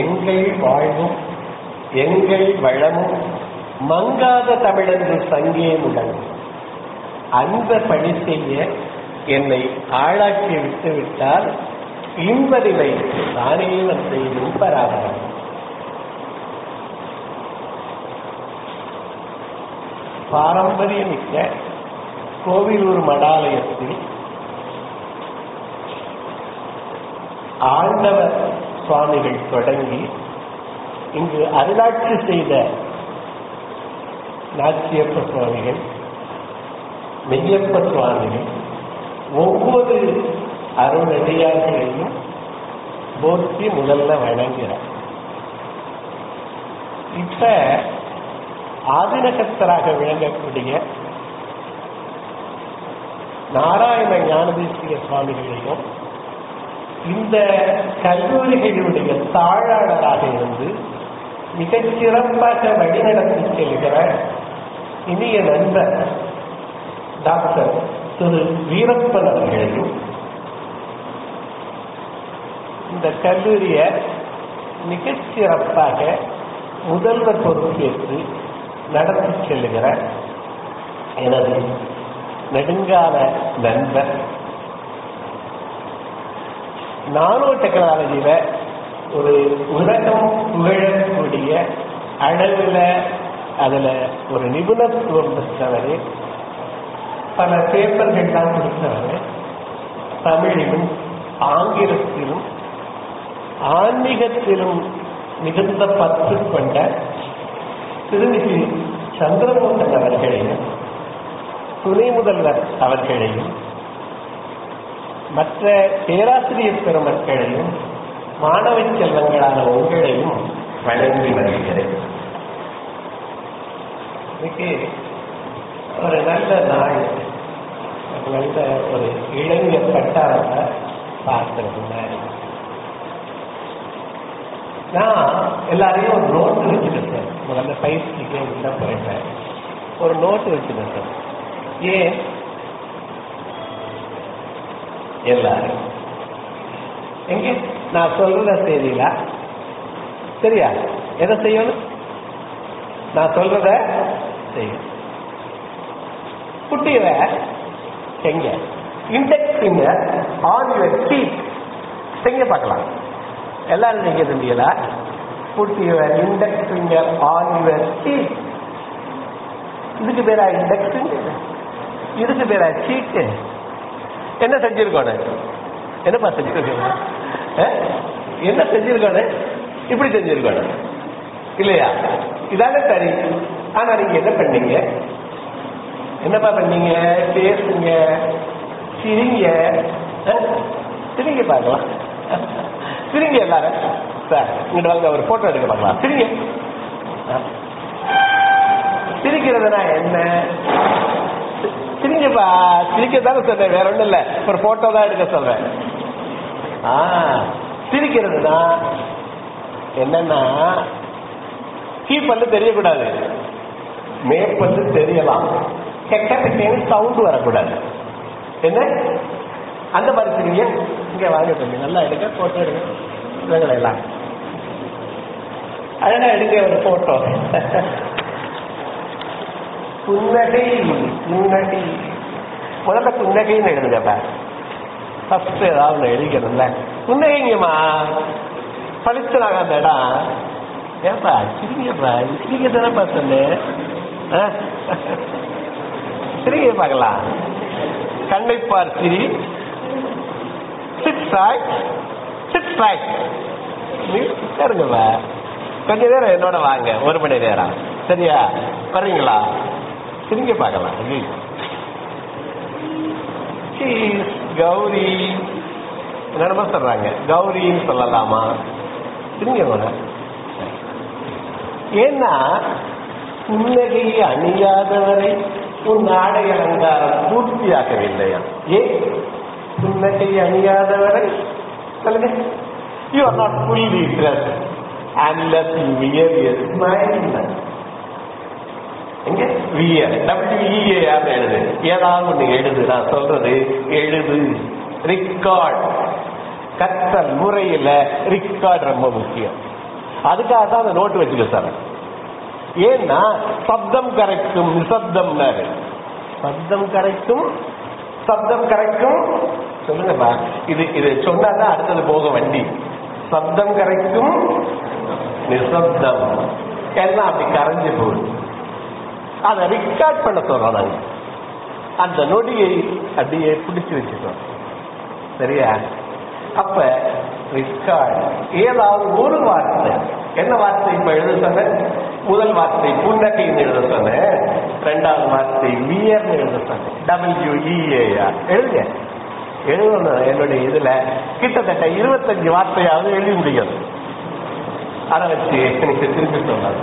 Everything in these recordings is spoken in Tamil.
எங்கள் வாழ்வும் எங்கள் வளமும் மங்காத தமிழன்று சங்கே முழங்கும். அந்த பணி செய்ய என்னை ஆளாக்கி விட்டுவிட்டால் இன்பதிவை தானே வந்து இன்பராகலாம். பாரம்பரியமிக்க கோவிலூர் மடாலயத்தில் ஆண்டவர் சுவாமிகள் தொடங்கி இங்கு அருளாட்சி செய்த நாச்சியப்ப சுவாமிகள், மெய்யப்ப சுவாமிகள் ஒவ்வொரு அருளடியார்களையும் போற்றி முதல்ல வணங்குகிறார். இப்ப ஆதினகத்தராக விளங்கக்கூடிய நாராயண ஞானதேசிக சுவாமிகளையும் இந்த கல்லூரிகளுடைய தாழாளராக இருந்து மிகச் சிறப்பாக வழிநடத்தி செல்கிற இனிய நண்பர் டாக்டர் திரு வீரப்பன் அவர்களையும் இந்த கல்லூரியை மிகச் சிறப்பாக முதல்வர் பொறுப்பேற்று நடத்தி செல்லுகிற எனது நெடுங்கால நண்பர், நானோ டெக்னாலஜியில ஒரு உலகம் புகழக்கூடிய அளவில் அதில் ஒரு நிபுணத்துவம் பெற்றவர், பல பேப்பர்கள்லாம் கொடுத்தவர், தமிழிலும் ஆங்கிலத்திலும் ஆன்மீகத்திலும் மிகுந்த பற்று கொண்ட திருமிகு சந்திரமோகன் அவர்களையும் துணை முதல்வர் அவர்களையும் மற்ற பேராசிரியர் பெருமக்களையும் மாணவ செல்வங்களான உங்களையும் வழங்கி வருகிறேன். இன்னைக்கு ஒரு நல்ல நாள், நல்ல ஒரு இளைஞர் பட்டாளத்தை பார்க்கறது. நான் எல்லாரையும் ஒரு நோட்டு வச்சுட்டேன் சார். முதல்ல பயிற்சிக்கு உள்ள போயிட்டேன், ஒரு நோட்டு வச்சுட்டேன் சார். ஏன் எல்லாரும் எங்க நான் சொல்றத தெரியல, சரியா? எதை செய்யணும்? நான் சொல்றத செய்யணும். குட்டியவ எங்க index finger on your teeth செய்ய பார்க்கலாம். எல்லாரும் நீங்க இருந்தீங்களா? Put your index finger on your teeth. இதுக்கு பேரா இண்டெக்ஸ் ஃபிங்கர், இதுக்கு பேரா சீட்டு. என்ன செஞ்சிருக்கோம்? என்னப்பா செஞ்சிருக்கோம்? என்ன செஞ்சிருக்கோம்? இப்படி செஞ்சிருக்கோம் இல்லையா? இதான சரி. ஆனா நீங்க என்ன பண்ணீங்க? என்னப்பா பண்ணீங்க? பேசுங்க, சிரிங்க, சிரிங்க பார்க்கலாம். சிரிங்க எல்லாரும். சார் இங்கிட்ட வாங்க, ஒரு போட்டோ எடுக்க பார்க்கலாம். சிரிங்க. சிரிக்கிறதுனா என்ன? சிரிங்கப்பா. சிரிக்கத்தானே சொல்றேன், வேற ஒண்ணும் இல்ல. ஒரு போட்டோ தான் எடுக்க சொல்றேன். சிரிக்கிறதுனா என்னன்னா, கீப்பல்லு தெரியக்கூடாது, மேப்பல்லு தெரியலாம், கெட்ட சவுண்ட் வரக்கூடாது. என்ன அந்த மாதிரி சிரிங்க. இங்க வாங்க தம்பி, நல்லா எடுக்க, போட்டோ எடுங்க. இவங்களை எல்லாம் அழகா எடுங்க ஒரு போட்டோ. புன்னகை, புன்னகை. முதல்ல புன்னகைன்னு எழுதுங்கப்பா. ஃபர்ஸ்ட் ஏதாவது எழுதிக்கிறதுல புன்னகைங்கம்மா. பழிச்சுனாங்க அந்த இடம். ஏப்பா சிரிங்கப்பா, சிரிக்க தானேப்பா சொல்லு. சிரிங்க பார்க்கலாம். கண்ணை பார் சிரி. Sit right, sit right. நீ உட்காருங்கப்பா. கொஞ்ச நேரம் என்னோட வாங்க, 1 மணி நேரம். சரியா? வர்றீங்களா? சிரிங்க பார்க்கலாம். கௌரி என்னமா சொல்றாங்க? கௌரின்னு சொல்லலாமா? சிரிங்க. ஏன்னா புன்னகை அணியாதவரை உன் ஆடை அலங்காரம் பூர்த்தியாகவில்லையா? ஏன் புன்னகை அணியாதவரை சொல்லுங்க. You are not fully dressed unless you wear a smile. எங்க வியர், WEAR எழுது. ஏதாவது ஒண்ணு எழுது. நான் சொல்றது எழுது. ரெக்கார்ட், கற்றல் முறையில ரெக்கார்ட் ரொம்ப முக்கியம். அதுக்காக தான் அந்த நோட்டு வச்சுக்க சார். ஏன்னா சப்தம் கரைக்கும் நிசப்தம், சப்தம் கரைக்கும் சப்தம் கரைக்கும். சொல்லுங்கப்பா, இது சொன்னாதான் அடுத்தது போக வண்டி. சப்தம் கரைக்கும் நிசப்தம் எல்லாம் அப்படி கரைஞ்சு போகுது. அதை ரெக்கார்ட் பண்ண சொல்றோம். அந்த நொடியை அப்படியே பிடிச்சு வச்சுக்கோம். சரியா? அப்ப ரெக்கார்ட் ஏதாவது ஒரு வார்த்தை, என்ன வார்த்தை இப்ப எழுத சொன்ன? முதல் வார்த்தை புன்னகைன்னு எழுத சொன்னேன். ரெண்டாவது வார்த்தை வியர்னு எழுத சொன்னேன். WEAR எழுதுங்க. எழுதணும். என்னுடைய இதுல கிட்டத்தட்ட 25 வார்த்தையாவது எழுதி முடியும். அதை வச்சு எனக்கு திருப்பி சொன்னாங்க.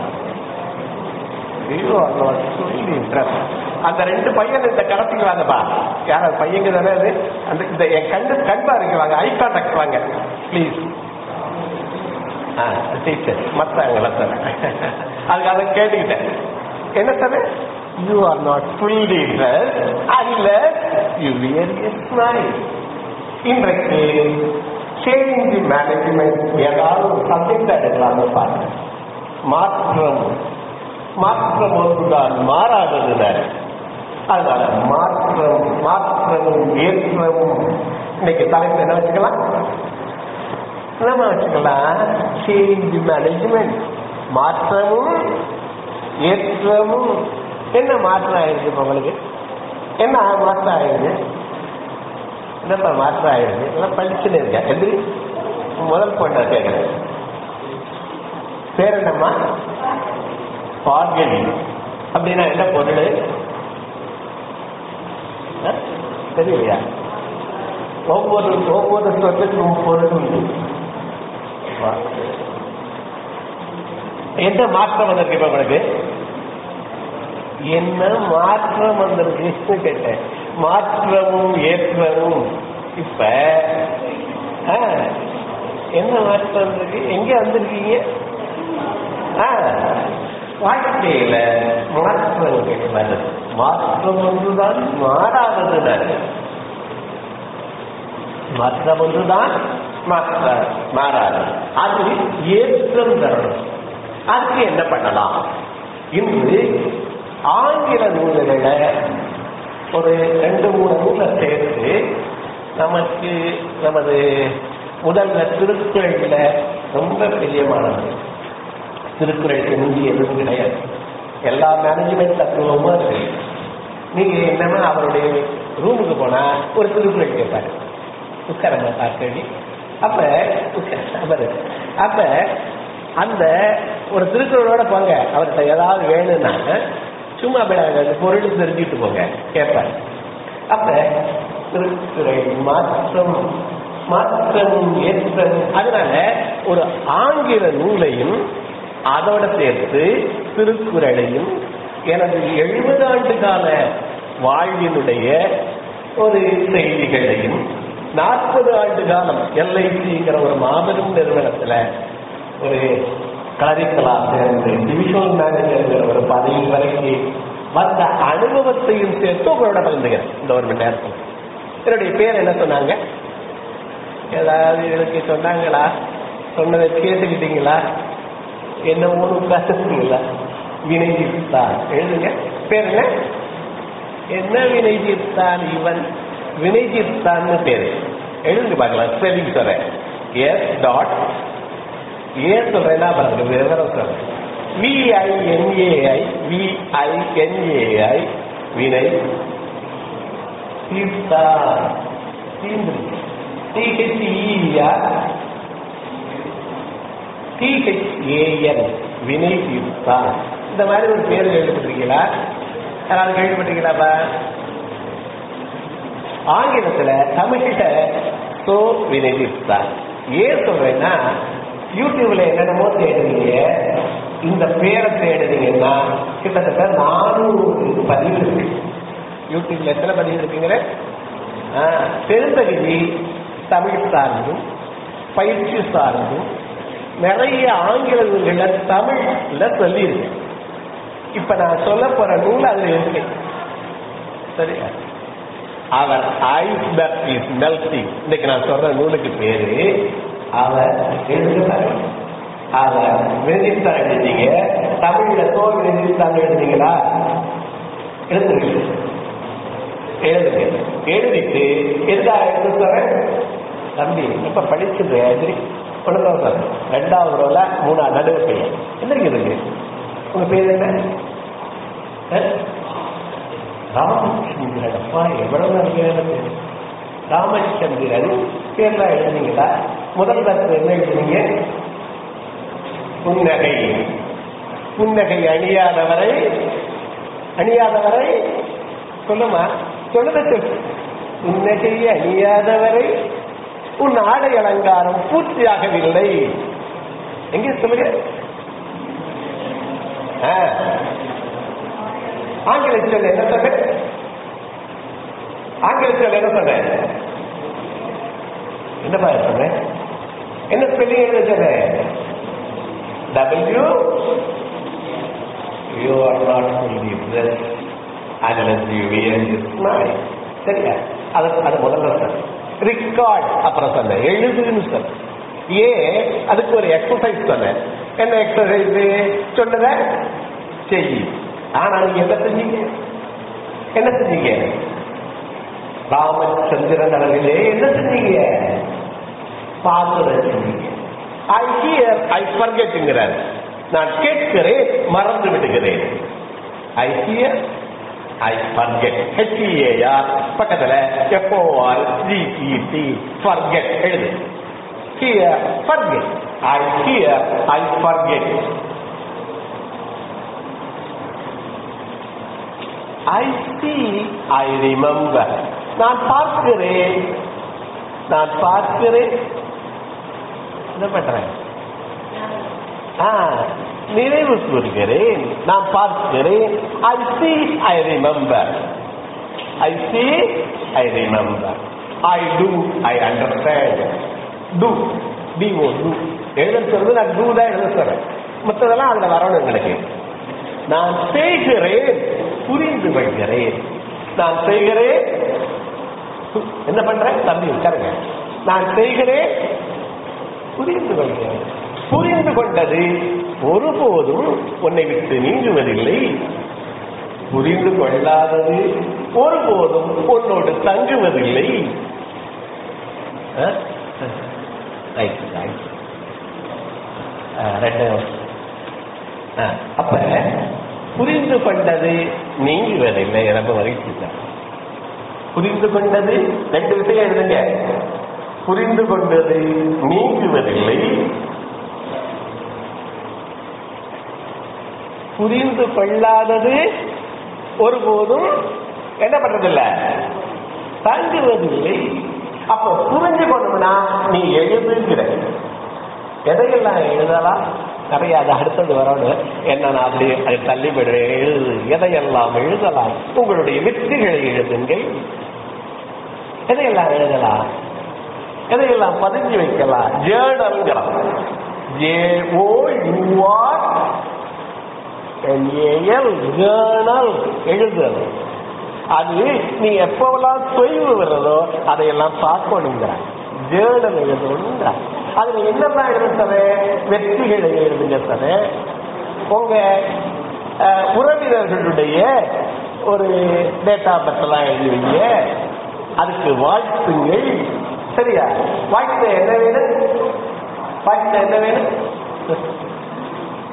அந்த 2 பையன் இந்த கடத்திக்கு வாங்கப்பா. யார பையங்க தானே அது? அந்த இந்த என் கண் பாருங்க, வாங்க, ஐ கான்டாக்ட் வாங்க பிளீஸ். டீச்சர் மத்தாங்களா சார்? அதுக்கு அதை கேட்டுக்கிட்டேன். என்ன sir? You are not fully dressed unless you wear a smile. இன்றைக்கு சேஞ்ச் மேனேஜ்மெண்ட் ஏதாவது ஒரு சப்ஜெக்ட் எடுக்கலாம்னு பாருங்க. மாற்றம் ஒன்றுதான் மாறாதது. அதனால மாற்றமும் ஏற்றமும் இன்னைக்கு தலைப்பு என்ன வச்சுக்கலாம்? நம்ம வச்சுக்கலாம் சேஞ்ச் மேனேஜ்மெண்ட். மாற்றமும் ஏற்றமும். என்ன மாற்றம் ஆயிடுது இப்ப உங்களுக்கு? என்ன மாற்றம் ஆயிடுது? என்னப்பா மாற்றம் ஆயிடுது? எல்லாம் படிச்சுன்னு இருக்கேன். எதிரி முதல் பொண்ணை கேட்கிறேன். பேர் என்னம்மா? பார்கனி. அப்படின்னா என்ன பொருள் தெரியலையா? ஒவ்வொரு சொல்லுக்கும் பொருள் உண்டு. என்ன மாற்றம் வந்திருக்கு இப்ப உங்களுக்கு? என்ன மாற்றம் வந்திருக்கு கேட்டேன். மாற்றமும் ஏற்றமும். இப்ப என்ன மாற்றம் வந்திருக்கு? எங்க வந்திருக்கீங்க? வாழ்க்கையில மாற்றம் மாற்றம் ஒன்றுதான் மாறாதது. மாற்றம் ஒன்றுதான் மாறாது. அது ஏற்றம் தரணும். அதுக்கு என்ன பண்ணலாம்? இன்று ஆங்கில நூல்களை ஒரு 2-3 நூலை சேர்த்து நமக்கு நமது முதல்ல திருக்குறள்ல ரொம்ப பிரியமானது. திருக்குறளுக்கு முந்தி எதுவும் கிடையாது. எல்லா மேனேஜ்மெண்ட் தத்துவமும் இருக்கு. நீங்க என்னன்னா அவருடைய ரூமுக்கு போனா ஒரு திருக்குறள் கேட்பாரு. உட்காரங்க பார்க்கி. அப்ப அந்த ஒரு திருக்குறளோட போங்க. அவர்கிட்ட ஏதாவது வேணும்னா சும்மா பொருள் தெரிஞ்சுட்டு போங்க கேட்பாரு. அப்ப திருக்குறள் மாற்றமும் ஏற்றமும். அதனால ஒரு ஆங்கில நூலையும் அதோட சேர்த்து திருக்குறளையும் எனது 70 ஆண்டு கால வாழ்வினுடைய ஒரு செய்திகளையும் 40 ஆண்டு காலம் LICங்கிற ஒரு மாபெரும் நிறுவனத்துல ஒரு கிளரிக்கலா சேர்ந்து டிவிஷனல் மேனேஜர்ங்கிற ஒரு பதவி வரைக்கும் வந்த அனுபவத்தையும் சேர்த்து உங்களோட பகிர்ந்துக்கிறேன் இந்த 1 மணி நேரத்தில். என்னுடைய பேர் என்ன சொன்னாங்க? ஏதாவது எனக்கு சொன்னாங்களா? சொன்னதை கேட்டுக்கிட்டீங்களா? என்ன ஊரு உட்காந்துங்களா? வினய்ஜித்தான். எழுதுங்க. பேர் என்ன? என்ன வினய்ஜித்தான்? இவன் வினய்ஜித்தான் பேரு. எழுந்து பார்க்கலாம். ஸ்பெல்லிங் சொல்றேன். ஏன் சொல்றேன்னா விவரம் சொல்றேன். VINAI வினய் தீர்த்தான். THEAN வினய் தீர்த்தான். இந்த மாதிரி ஒரு பேர் கேள்விப்பட்டிருக்கீங்களா? யாராவது கேள்விப்பட்டிருக்கீங்களாப்பா? ஆங்கிலத்துல தமிழ்கிட்ட சோ வினய் தீர்த்தான். ஏன் சொல்றேன்னா யூடியூப்ல என்னென்னமோ தேடுறீங்க. இந்த பேரை தேடுறீங்கன்னா கிட்டத்தட்ட 400 பதிவு இருக்கு. யூடியூப்ல எத்தனை பதிவு இருக்குங்கிற பெருந்தகுதி தமிழ் சார்ந்தும் பயிற்சி சார்ந்தும் நிறைய ஆங்கில நூல்களை தமிழ்ல சொல்லியிருக்கு. இப்ப நான் சொல்ல போற நூல் அதுல இருக்கு. சரியா? அவர் ஐஸ்பர்க் இஸ் மெல்டிங். இன்னைக்கு நான் சொல்ற நூலுக்கு பேரு அவர் எழுதுகிறார். அத விரதிஸ்தான் எழுதிங்க. தமிழ்ல தோ விரதிஸ்தான் எழுதுனீங்களா? எழுதுங்க. எழுதிட்டு எதா எழுத சொல்றேன் தம்பி இப்ப படிச்சுட்டு ஒண்ணு சார் 2வது ரோல 3 நடுவு பையன் எந்திரிக்கிறது. உங்க பேர் என்ன? ராமச்சந்திரன். அப்பா எவ்வளவு அருமையான பேர் ராமச்சந்திரன். பேர்லாம் எழுதுனீங்களா? முதல் தரப்பு என்ன எழுதுனீங்க? புன்னகை. புன்னகை அணியாதவரை சொல்லுமா சொல்லுது. புன்னகை அணியாதவரை உன் ஆடை அலங்காரம் பூர்த்தியாகவில்லை. எங்கே சொல்லுங்க? ஆங்கில சொல்ல என்ன சொன்ன? ஆங்கில சொல்ல என்ன சொன்ன? என்னப்பா சொன்ன? என்ன ஸ்பெல்லிங் எழுத சொன்ன? W you are not fully dressed unless you wear this smile. சரியா? அது முதல்ல சொன்ன. ரெக்கார்ட் அப்புறம் சொன்ன. எழுதுன்னு சொன்ன. அதுக்கு ஒரு எக்ஸசைஸ் சொன்ன. என்ன எக்ஸசைஸ் சொன்னத செய்யி. ஆனா நீங்க என்ன செஞ்சீங்க? ராமச்சந்திரன் அவர்களே என்ன செஞ்சீங்க? பார்த்து செஞ்சீங்க. I hear, I forget என்கிறார். நான் கேட்கிறேன், மறந்து விடுகிறேன். I hear, I forget. HEAR பக்கத்துல FORGET forget எழுது. Hear, forget. I hear, I forget. I see, I remember. நான் பார்க்கிறேன் என்ன பண்றேன்? நிறைவு கூறுகிறேன். நான் பார்க்கிறேன். I see, I remember. I see, I remember. I do, I understand. Do, do. எழுத சொல்றது நான் do தான் எழுத சொல்றேன். மற்றதெல்லாம் அதுல வரணும் எங்களுக்கு. நான் செய்கிறேன், புரிந்து கொள்கிறேன். நான் செய்கிறேன், என்ன பண்றேன்? தம்பி உட்காருங்க. நான் செய்கிறேன், புரிந்து கொள்கிறேன். புரிந்து கொண்டது ஒருபோதும் உன்னை விட்டு நீங்குவதில்லை. புரிந்து கொள்ளாதது ஒருபோதும் உன்னோடு தங்குவதில்லை. அப்ப புரிந்து கொண்டது நீங்குவதில்லை. ரொம்ப மகிழ்ச்சி. புரிந்து கொண்டது 2 விஷயம் எழுதுங்க. புரிந்து கொண்டது நீங்குவதில்லை. புரிந்து கொள்ளாதது ஒருபோதும் என்ன பண்றதில்லை, தங்குவதில்லை. அப்ப புரிஞ்சு கொண்டோம்னா நீ எழுதுங்கிற எதையெல்லாம் எழுதலாம் நிறைய. அது அடுத்தது வரணும். என்ன நான் அப்படி அதை தள்ளி போயிடுவேன். எழுது, எதையெல்லாம் எழுதலாம். உங்களுடைய வெற்றிகளை எழுதுங்கள். எதையெல்லாம் எழுதலாம், எதையெல்லாம் பதிஞ்சு வைக்கலாம். ஜேர்னல்ங்கிறோம். JOURNAL ஜேர்னல் எழுதுறது. அது நீ எப்பவெல்லாம் தொய்வு வர்றதோ அதையெல்லாம் பார்க்கணுங்கிற ஜேர்னல் எழுதணுங்கிற. அதுல என்னெல்லாம் எழுதுறது? வெற்றிகளை எழுதுங்கிறது. உங்க உறவினர்களுடைய ஒரு டேட் ஆஃப் பர்த் எல்லாம் எழுதுவீங்க. அதுக்கு வாழ்த்துங்கள். சரியா? வாழ்த்து என்ன வேணும்? வாழ்த்து என்ன வேணும்?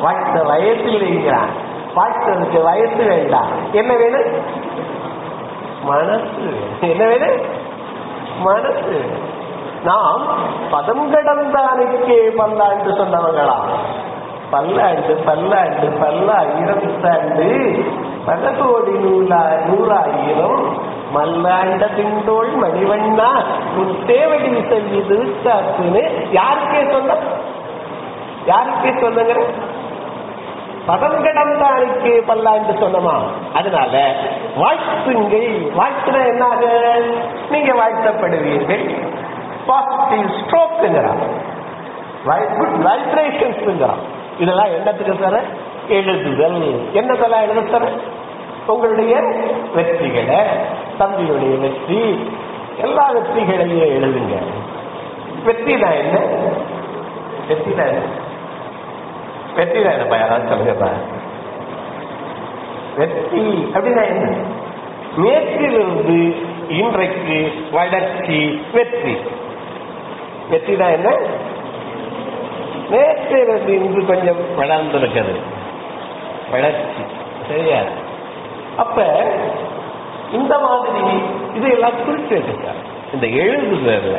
வாழ்த்த வயசு இல்லைங்கிறான். வாழ்த்ததுக்கு வயசு வேண்டாம். என்ன வேணும்? மனசு. என்ன வேணும்? மனசு. நாம் பதம் கடந்தானுக்கே பல்லாண்டு சொன்னவங்களா? பல்லாண்டு பல்லாண்டு பல்லாயிரத்தாண்டு பல கோடி நூறாயிரம் மல்லாண்ட திண்டோள் மணிவண்ணா உன் தேவடி செய்து காத்துன்னு யாருக்கே சொன்ன? யாருக்கே சொன்னங்க? பதம் கடந்தானுக்கே பல்லாண்டு சொன்னமா? அதனால வாழ்த்துங்கள். வாழ்த்துனா என்னாக? நீங்க வாழ்த்தப்படுவீர்கள். Positive ஸ்ட்ரோக்குங்கிறான், good வைப்ரேஷன்ஸ்ங்கிறான். இதெல்லாம் என்னத்துக்கு சார்? எழுதுதல். என்னதெல்லாம் எழுத சார்? உங்களுடைய வெற்றிகளை, தம்பியுடைய வெற்றி, எல்லா வெற்றிகளையும் எழுதுங்க. வெற்றினா என்ன? வெற்றினா என்ன? வெற்றி தான் என்னப்பா, யாராவது சொல்லுங்கப்பா. வெற்றி அப்படின்னா என்ன? நேற்றிலிருந்து இன்றைக்கு வளர்ச்சி வெற்றி. வெற்றி தான் என்ன? நேற்றிலிருந்து இன்று கொஞ்சம் வளர்ந்திருக்கிறது வளர்ச்சி. சரியா? அப்ப இந்த மாதிரி இதையெல்லாம் குறித்து வச்சிருக்காரு இந்த எழுதுறதுல.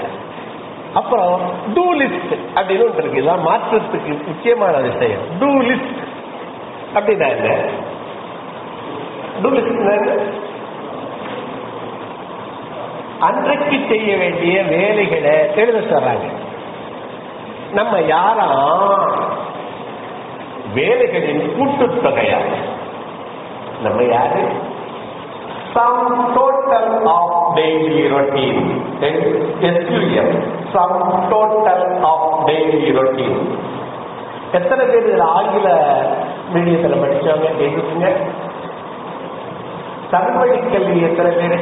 அப்புறம் டூ லிஸ்ட் அப்படின்னு ஒன்று இருக்கு. இதான் மாற்றத்துக்கு முக்கியமான விஷயம். டூ லிஸ்ட் அப்படின்னா என்ன? டூ லிஸ்ட் என்ன? அன்றைக்கு செய்ய வேண்டிய வேலைகளை எழுத சொல்றாங்க. நம்ம யாரா வேலைகளின் கூட்டுத்தொகையா? நம்ம யாரு? Sum total of daily routine. SUM. Sum total of daily routine. எத்தனை பேர் இதுல ஆங்கில மீடியத்தில் படிச்சவங்க கேட்குங்க? தமிழ் வழி கல்வி எத்தனை பேர்?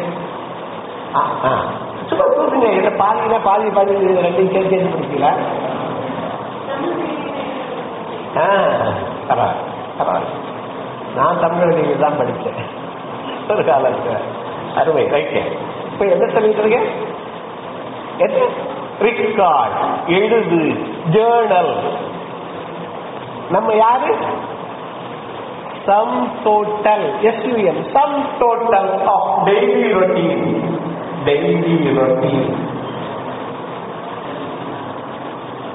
சும்மா சொல்லுங்க. இதை பாதினா பாதி பாதி ரெண்டையும் சேர்த்து படிக்கல. பரவாயில்ல. நான் தமிழ் வழியில் தான் படித்தேன் ஒரு காலத்துல. அருமை. ரைட். இப்ப என்ன சொல்லிட்டு இருக்கேன்? ரெக்கார்ட், எழுது, ஜேர்னல். நம்ம யாரு? Sum total, SUM, sum total of daily routine. Daily routine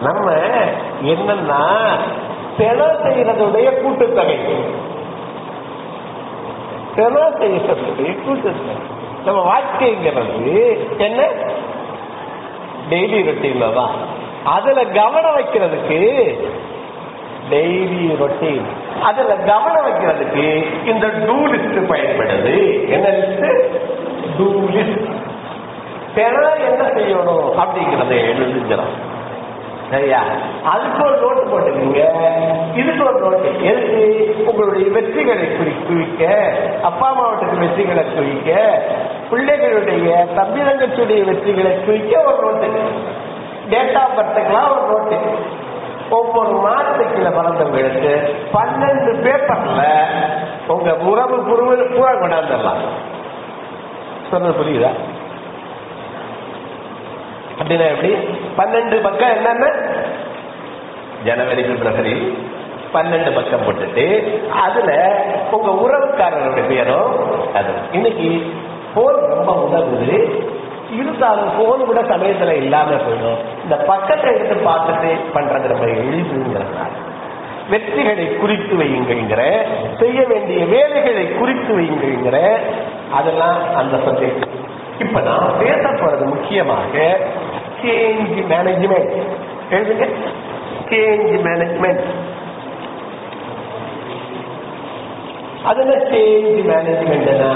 நம்ம என்னன்னா செலவு செய்யறதுடைய கூட்டுத்தொகை. செலவு செய்யறதுடைய கூட்டுத்தொகை. நம்ம வாழ்க்கைங்கிறது என்ன? டெய்லி ரொட்டீன்ல தான். அதுல கவனம் வைக்கிறதுக்கு டெய்லி ரொட்டீன், அதுல கவனம் வைக்கிறதுக்கு இந்த டூ லிஸ்ட் பயன்படுது. என்ன லிஸ்ட்? Do list. என்ன செய்யணும் அப்படிங்கறத எழுதுகிறோம். சரியா? அதுக்கு ஒரு நோட்டு போட்டுக்கீங்க, இதுக்கு ஒரு நோட்டு. எதுக்கு? உங்களுடைய வெற்றிகளை குவிக்க, அப்பா அம்மாவட்டுக்கு வெற்றிகளை குவிக்க, பிள்ளைகளுடைய தம்பி தங்கச்சியுடைய வெற்றிகளை குவிக்க ஒரு நோட்டு. டேட் ஆஃப் பர்த்துக்கெல்லாம் ஒரு நோட்டு. ஒவ்வொரு மாதத்துக்குள்ள பிறந்தவங்களுக்கு 12 பேப்பர்ல உங்க உறவு புறவு பூரா கொண்டாந்துடலாம். சொன்னது புரியுதா? அப்படின்னா எப்படி? 12 பக்கம் என்னன்னா ஜனவரி பிப்ரவரி 12 பக்கம் போட்டுட்டு அதுல உங்க உறவுக்காரர்களுடைய பேரும் அது. இன்னைக்கு போன் ரொம்ப உதவுது, இருந்தாலும் போன் கூட சமயத்துல இல்லாம போயிடும். இந்த பக்கத்தை எடுத்து பார்த்துட்டு பண்றது நம்ம எளிதுங்கிறதுனால வெற்றிகளை குறித்து வையுங்கிற, செய்ய வேண்டிய வேலைகளை குறித்து வையுங்கிற, அதெல்லாம் அந்த சப்ஜெக்ட். இப்ப நான் பேச போறது முக்கியமாக சேஞ்ச் மேனேஜ்மெண்ட். எழுதுங்க, சேஞ்ச் மேனேஜ்மெண்ட். அது என்ன சேஞ்ச் மேனேஜ்மெண்ட்னா?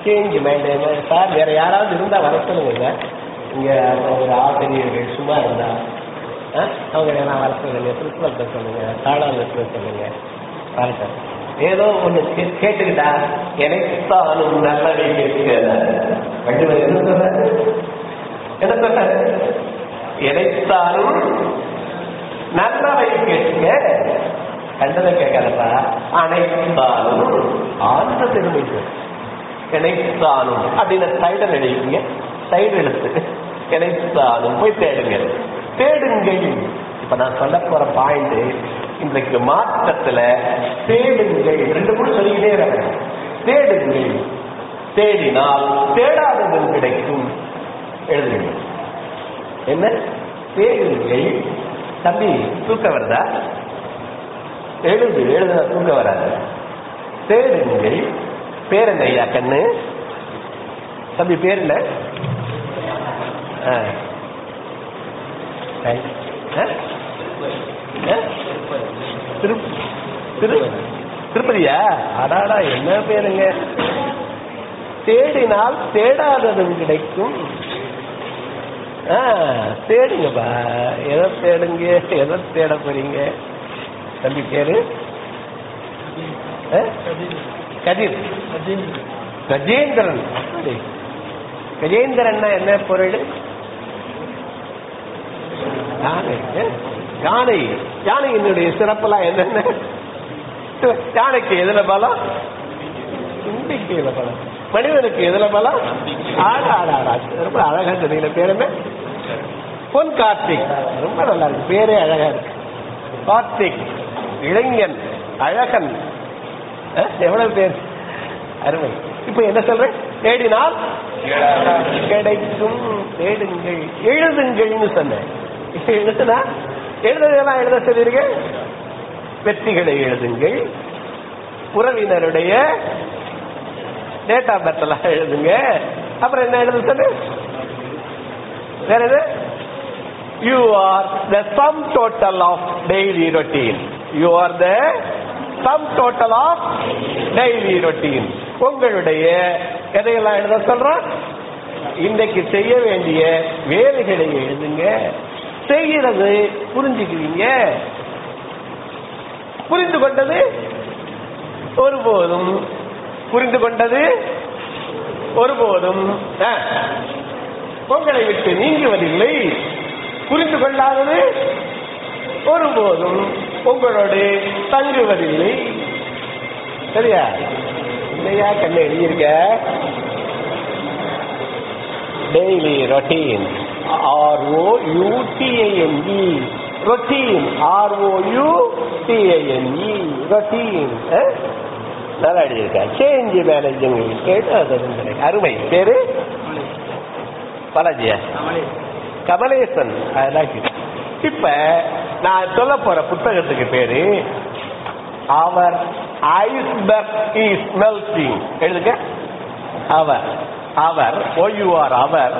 சேஞ்ச் மேனேஜ்மெண்ட் சார் வேற யாராவது இருந்தா வர சொல்லுங்க. இங்க ஒரு ஆசிரியர்கள் சும்மா இருந்தா அவங்க என்ன வர சொல்லுங்க, பிரின்சிபல் சொல்லுங்க, தாளாளர் சொல்லுங்க, வரட்டும். ஏதோ ஒண்ணு கேட்டுக்கிட்டா எனக்குத்தானும் நல்லவை கேட்க. என்ன சொல்ற? எனக்குத்தானும் நல்லவை கேட்க. கண்டதை கேட்காதப்பா. அனைத்தானும் ஆழ்ந்த பெருமை. எனக்குத்தானும் அப்படின்னு சைடில் எழுதிங்க. சைடு எழுத்து எனக்குத்தானும் போய் தேடுங்க. தேடுங்கள். இப்ப நான் சொல்ல போற பாயிண்ட் இன்றைக்கு மாற்றத்துல தேடுங்கள். 2 கூட சொல்லிக்கிட்டே இருக்க. தேடுங்கள், தேடினால் தேடாதது கிடைக்கும். எழுதுங்கள். என்ன? தேடுங்கள். தம்பி தூக்கம் வருதா? எழுதுனா தூக்கம் வராது. தேடுங்கள். பேர் என்ன ஐயா? கண்ணு தம்பி பேர் என்ன? திருப்பதியா? அடாடா, என்ன பேருங்க? தேடினால் தேடாததும் கிடைக்கும். தேடுங்கப்பா. எதை தேடுங்க? எதை தேட போறீங்க? தம்பி பேரு கதிர். கஜேந்திரன். கஜேந்திரன் என்ன பொருள்? யானை. யானையினுடைய சிறப்பெல்லாம் என்னென்ன? யானைக்கு எதுல பலம்? தும்பிக்கையில பலம். மனிதனுக்கு எதுல பலம்? ரொம்ப அழகா தெரியல. பேர் என்ன? பொன் கார்த்திக். ரொம்ப நல்லா இருக்கு, பேரே அழகா இருக்கு. கார்த்திக், இளைஞன், அழகன், எவ்வளவு பேர், அருமை. இப்ப என்ன சொல்றேன்? தேடினால் கிடைக்கும், தேடுங்கள், எழுதுங்கள்னு சொன்னேன். எழுதுனா எழுதுனா எழுத சொல்லிருக்கேன். வெற்றிகளை எழுதுங்கள், உறவினருடைய டேட் ஆஃப் பர்த் எல்லாம் எழுதுங்க. அப்புறம் என்ன எழுத சொல்லு? வேற எது? You are the sum total of daily routine. You are the sum total of daily routine. உங்களுடைய எதையெல்லாம் எழுத சொல்றோம்? இன்றைக்கு செய்ய வேண்டிய வேலைகளை எழுதுங்க. செய்கிறது புரிஞ்சுக்குவீங்க. புரிந்து கொண்டது ஒருபோதும் உங்களை விட்டு நீங்குவதில்லை. புரிந்து கொள்ளாதது ஒருபோதும் உங்களோடு தங்குவதில்லை. சரியா? இல்லையா? கண்ணு எழுதியிருக்க. Daily routine, ROUTINE, routine, ROUTINE, routine. நல்லா எழுதியிருக்க. சேஞ்ச் மேனேஜ்மெண்ட் கேட்டு அருமை. பேரு பாலாஜியா? கமலேசன். இப்ப நான் சொல்ல போற புத்தகத்துக்கு பேரு அவர் ஐஸ்பர்க் இஸ் மெல்டிங். எழுதுங்க. Our OUR our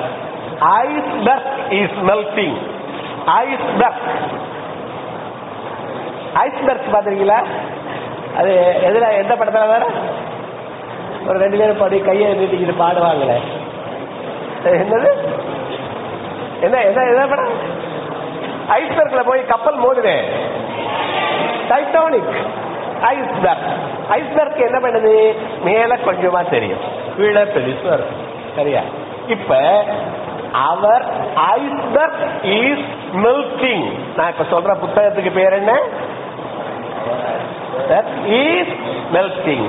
iceberg is melting. Iceberg பாத்திருக்கீங்களா? அது எதுல, எந்த படத்துல வேற ஒரு 2 பேரும் பாடி கையை நீட்டிக்கிட்டு பாடுவாங்களே, என்னது? என்ன படம்? ஐஸ்பர்க்ல போய் கப்பல் மோதுவேன். டைட்டானிக். ஐஸ்பர்க் என்ன பண்ணுது? மேல கொஞ்சமா தெரியும், கீழே பெருசா இருக்கும். சரியா? இப்ப அவர் ஐஸ்பர்க் இஸ் மெல்டிங். நான் இப்ப சொல்ற புத்தகத்துக்கு பேர் என்ன? Is melting.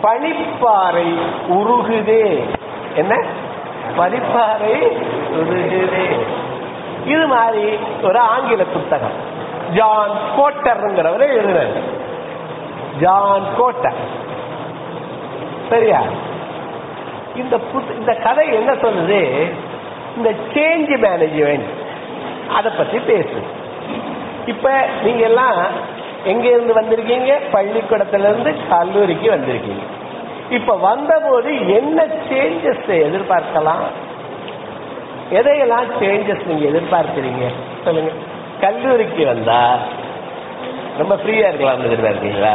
பனிப்பாறை உருகுதே. என்ன? பனிப்பாறை உருகுதே. இது மாதிரி ஒரு ஆங்கில புத்தகம் ஜான் கோட்டர்ங்கிறவரை எழுதுறாரு. John Kotter. சரியா? இந்த கதை என்ன சொல்லுது? இந்த சேஞ்ச் மேனேஜ்மெண்ட் அதை பத்தி பேசு. இப்ப நீங்க எல்லாம் எங்க இருந்து வந்திருக்கீங்க? பள்ளிக்கூடத்துல இருந்து கல்லூரிக்கு வந்திருக்கீங்க. இப்ப வந்த போது என்ன சேஞ்சஸ் எதிர்பார்க்கலாம்? எதையெல்லாம் சேஞ்சஸ் நீங்க எதிர்பார்க்கிறீங்க சொல்லுங்க. கல்லூரிக்கு வந்தா ரொம்ப ஃப்ரீயா இருக்கலாம் எதிர்பார்க்கீங்களா?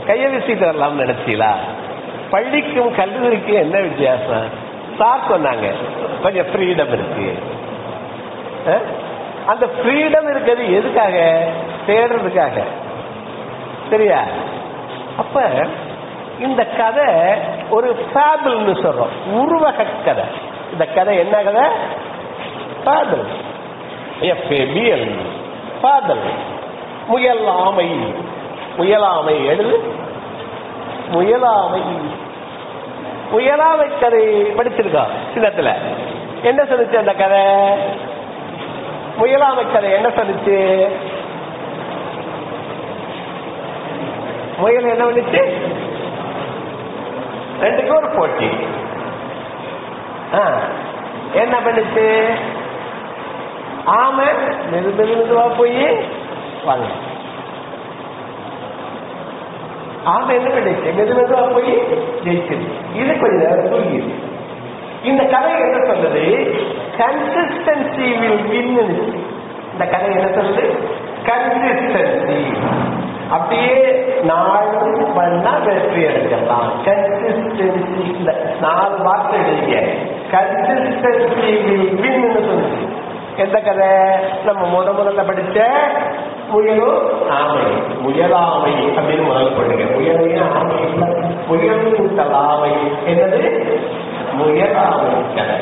கையை வீசிட்டு வரலாம்னு நினைச்சீங்களா? பள்ளிக்கும் கல்லூரிக்கும் என்ன வித்தியாசம்? சார் சொன்னாங்க கொஞ்சம் ஃப்ரீடம் இருக்கு. அந்த ஃப்ரீடம் இருக்கிறது எதுக்காக? தேடுறதுக்காக. சரியா? அப்ப இந்த கதை ஒரு ஃபேபிள்னு சொல்றோம், உருவக கதை. இந்த கதை என்ன கதை? ஃபேபிள். FABL. ஃபேபிள். முயலாமை. முயலாமை எழுது. முயலாமை. முயலாமை கதை படிச்சிருக்கோம் சின்னத்துல. என்ன சொல்லுச்சு அந்த கதை? முயலாமை கதை என்ன சொல்லுச்சு? முயல் என்ன பண்ணுச்சு? 2க்கும் ஒரு போட்டி. என்ன பண்ணுச்சு? ஆமை மெதுவா போய் வாங்க. ஆமை என்ன பண்ணுச்சு? மெதுவா போய் ஜெயிச்சிரு. இது கொஞ்சம் நேரம் தூங்கிது. இந்த கதை என்ன சொல்லுது? Consistency will win. இந்த கதை என்ன சொல்லுது? கன்சிஸ்டன்சி. அப்படியே நாளும் பண்ணா வெற்றி அடைக்கலாம். கன்சிஸ்டன்சி. இந்த 4 வார்த்தை எழுதிய கன்சிஸ்டன்சி வில் வின் சொல்லுது. எந்த கதை? நம்ம முதல்ல படிச்ச முயலும் ஆமை. முயலாமை அப்படின்னு முதல் பண்ணுங்க. முயலையும் ஆமை இல்லை, முயல் கூட்டலாமை. என்னது? முயலாமை கதை.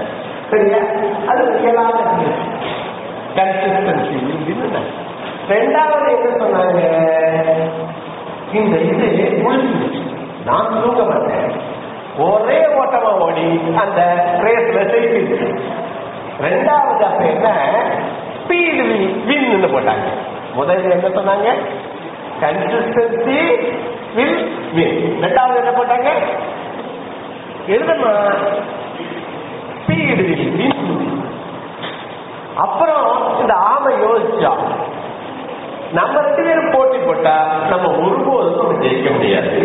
சரியா? அது முயலாமை. கன்சிஸ்டன்சி. ரெண்டாவது என்ன சொன்னாங்க, இந்த இது முடிச்சு நான் தூங்க மாட்டேன், ஒரே ஓட்டமா ஓடி அந்த ரேஸ்ல ஜெயிச்சு. ரெண்டாவது அப்ப என்ன, ஸ்பீடு வின் போட்டாங்க. முதல்ல என்ன சொன்னாங்க, கன்சிஸ்டன்சி வில் வின். ரெண்டாவது என்ன போட்டாங்க, எழுதமா ஸ்பீடு வில் வின். அப்புறம் இந்த ஆமை யோசிச்சா, நம்ம 2 பேரும் போட்டி போட்டா நம்ம ஒருபோதும் ஜெயிக்க முடியாது.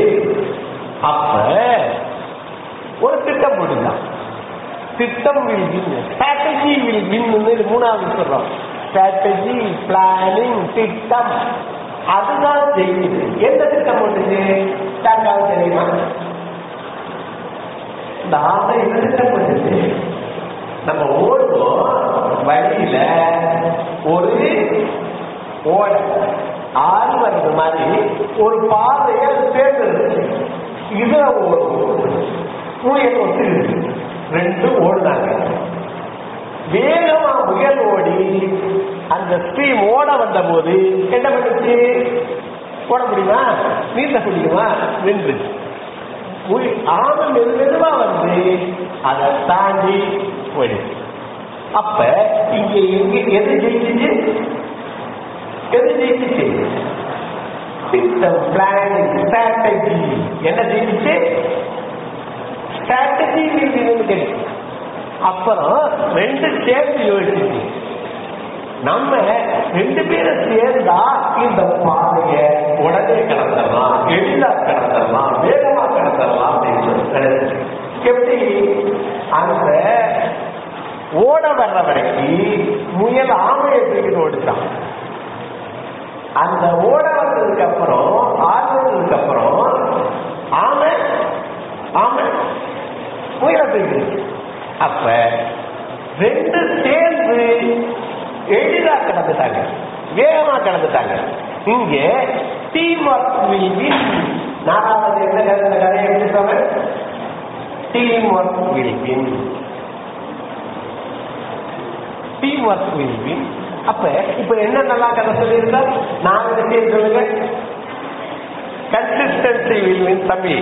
அப்ப ஒரு திட்டம் போட்டுதான், திட்டம் will win, strategy will win. மூணாவது சொல்றோம், ஸ்ட்ராட்டஜி, பிளானிங், திட்டம், அதுதான் ஜெயிக்குது. எந்த திட்டம் போட்டுச்சு தெரியுமா? இந்த ஆமை என்ன திட்டம் போட்டுச்சு, நம்ம ஓடுவோம் வழியில ஒரு ஓட ஆறு வர்றது மாதிரி ஒரு பாதையை தேர்ந்தெடுத்து இதுல ஓடும். முயல் ஒத்து 2 ஓடுனாங்க. வேகமா முயல் ஓடி அந்த ஸ்ட்ரீம் ஓட வந்த போது என்ன பண்ணுச்சு, ஓட முடியுமா, நீந்த முடியுமா, நின்று. ஆமை மெதுவா வந்து அதை தாண்டி போயிடுச்சு. அப்ப இங்க எது ஜெயிச்சு, எது ஜெயிச்சு, திட்டம், பிளானிங், ஸ்ட்ராட்டஜி. என்ன ஜெயிச்சு, ஸ்ட்ராட்டஜி கிடைக்கும். அப்புறம் 2 சேர்ந்து யோசிச்சு, நம்ம 2 பேரும் சேர்ந்தா இந்த பாதைய உடனே கடத்தலாம், எளிதா கடத்தலாம், வேகமா கடத்தலாம் அப்படின்னு சொல்லி எப்படி அந்த ஓட வர்ற வரைக்கும் முயல் ஆமையை தூக்கிட்டு ஓடிச்சான். அந்த ஓட வந்ததுக்கு அப்புறம் ஆடுறதுக்கு அப்புறம் ஆமை முயலை தூக்கிடுச்சு. அப்ப 2 சேர்ந்து எளிதா கடந்துட்டாங்க, வேகமா கடந்துட்டாங்க. இங்க டீம் ஒர்க் வில் வின். 4வது என்ன கதையை எப்படி சொல்ற, team work will win, team work will win. அப்ப இப்ப என்ன நல்லா கதை சொல்லியிருந்தா, 4 விஷயம் சொல்லுங்க. Consistency will win. தம்பி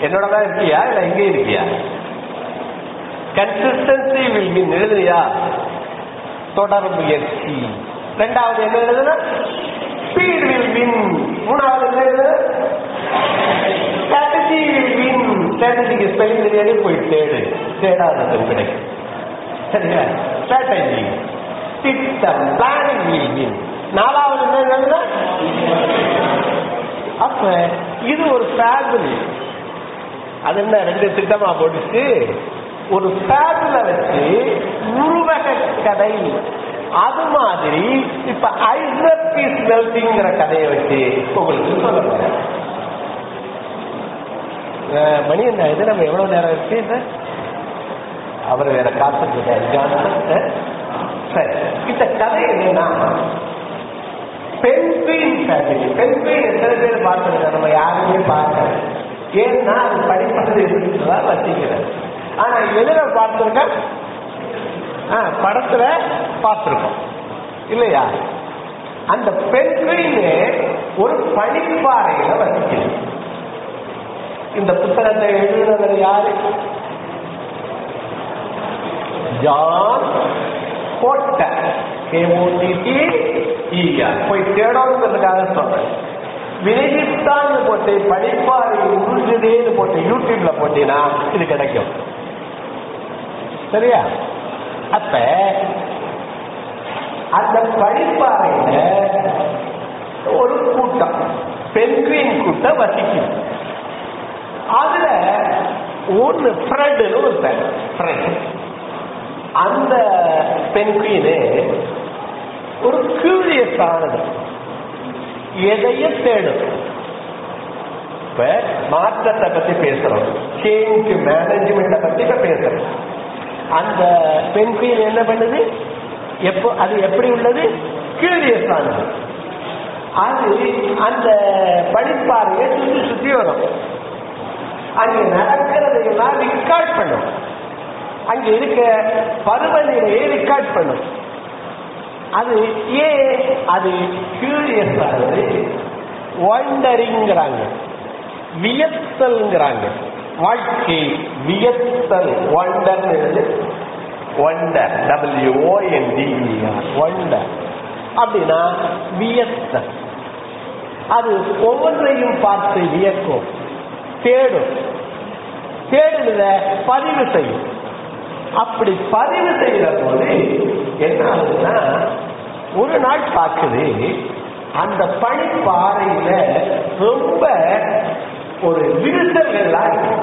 என்னோட தான் இருக்கியா இல்ல இங்கே இருக்கியா? கன்சிஸ்டன்சி வில் வின் எழுதுறியா? தொடர் முயற்சி. 2வது என்ன எழுதுனா, ஸ்பீட் வில் வின். 3வது என்ன எழுதுனா, ஸ்ட்ராட்டஜி வில் வின். ஸ்ட்ராட்டஜிக்கு ஸ்பெல்லிங் தெரியாது, போய் தேடாதது கிடைக்கும். சரியா? ஸ்ட்ராட்டஜி, திட்டம், பிளானிங் வில் வின். 4வது என்ன எழுதுனா, அப்ப இது ஒரு ஃபேபிள். அது என்ன 2 திட்டமா போட்டுச்சு, ஒரு ஃபேபிள வச்சு உருவக கதை. அது மாதிரி இப்ப ஐசக் இஸ் மெல்டிங்கிற கதையை வச்சு உங்களுக்கு சொல்ல மணி என்ன இது, நம்ம எவ்வளவு நேரம் வச்சு அவர் வேற காத்துட்டு. சரி, இந்த கதை என்னன்னா, பென்குயின் ஃபேமிலி. பென்குயின் எத்தனை பேர் பார்த்துருக்கோம்? நம்ம யாருமே பார்க்கல. ஏன்னா அது படிப்பது இருக்குதான் வச்சுக்கிறேன். ஆனா எதுல பார்த்திருக்க, படத்துல பார்த்திருக்கோம் இல்லையா? அந்த பென்குயின் ஒரு பனிப்பாறையில வசிக்குது. இந்த புத்தகத்தை எழுதுனவர் யாரு? ஜான் போட்டர். போய் தேடணுங்கிறதுக்காக சொல்றேன். வினகிஸ்தான் போட்டு படிப்பாறை உருஜுதேன்னு போட்டு யூடியூப்ல போட்டீங்கன்னா இது கிடைக்கும். சரியா? அப்ப அந்த படிப்பாறையில ஒரு கூட்டம், பென்குயின் கூட்டம் வசிக்கும். அதுல ஒன்னு ஃப்ரெட்னு ஒரு ஃப்ரெட். அந்த பென்குயின் ஒரு கியூரியஸ் ஆனது, எதையும் தேடும். இப்ப மாற்றத்தை பத்தி பேசுறோம், சேஞ்ச் மேனேஜ்மெண்ட பத்தி பேசுறோம். அந்த பென்குயின் என்ன பண்ணுது, எப்போ அது எப்படி உள்ளது, கியூரியஸ் ஆனது. அது அந்த படிப்பாறையை சுற்றி சுற்றி வரும். அங்க நடக்கிறதையெல்லாம் ரெக்கார்ட் பண்ணும். அங்க இருக்க பருவநிலையை ரெக்கார்ட் பண்ணும். அது ஏன் அது கியூரியஸ் ஆகுது, வண்டரிங்கிறாங்க, வியத்தல்ங்கிறாங்க. வாழ்க்கை வியத்தல், வண்டர், வண்டர், WONDER, வண்டர் அப்படின்னா வியத்தல். அது ஒவ்வொன்றையும் பார்த்து வியக்கும், தேடும், தேடுத பதிவு செய்யும். அப்படி பதிவு செய்கிற போது என்ன ஆகுதுன்னா, ஒரு நாள் பார்க்குது அந்த பனிப்பாறையில ரொம்ப ஒரு விரிசல்கள்லாம் இருக்கு.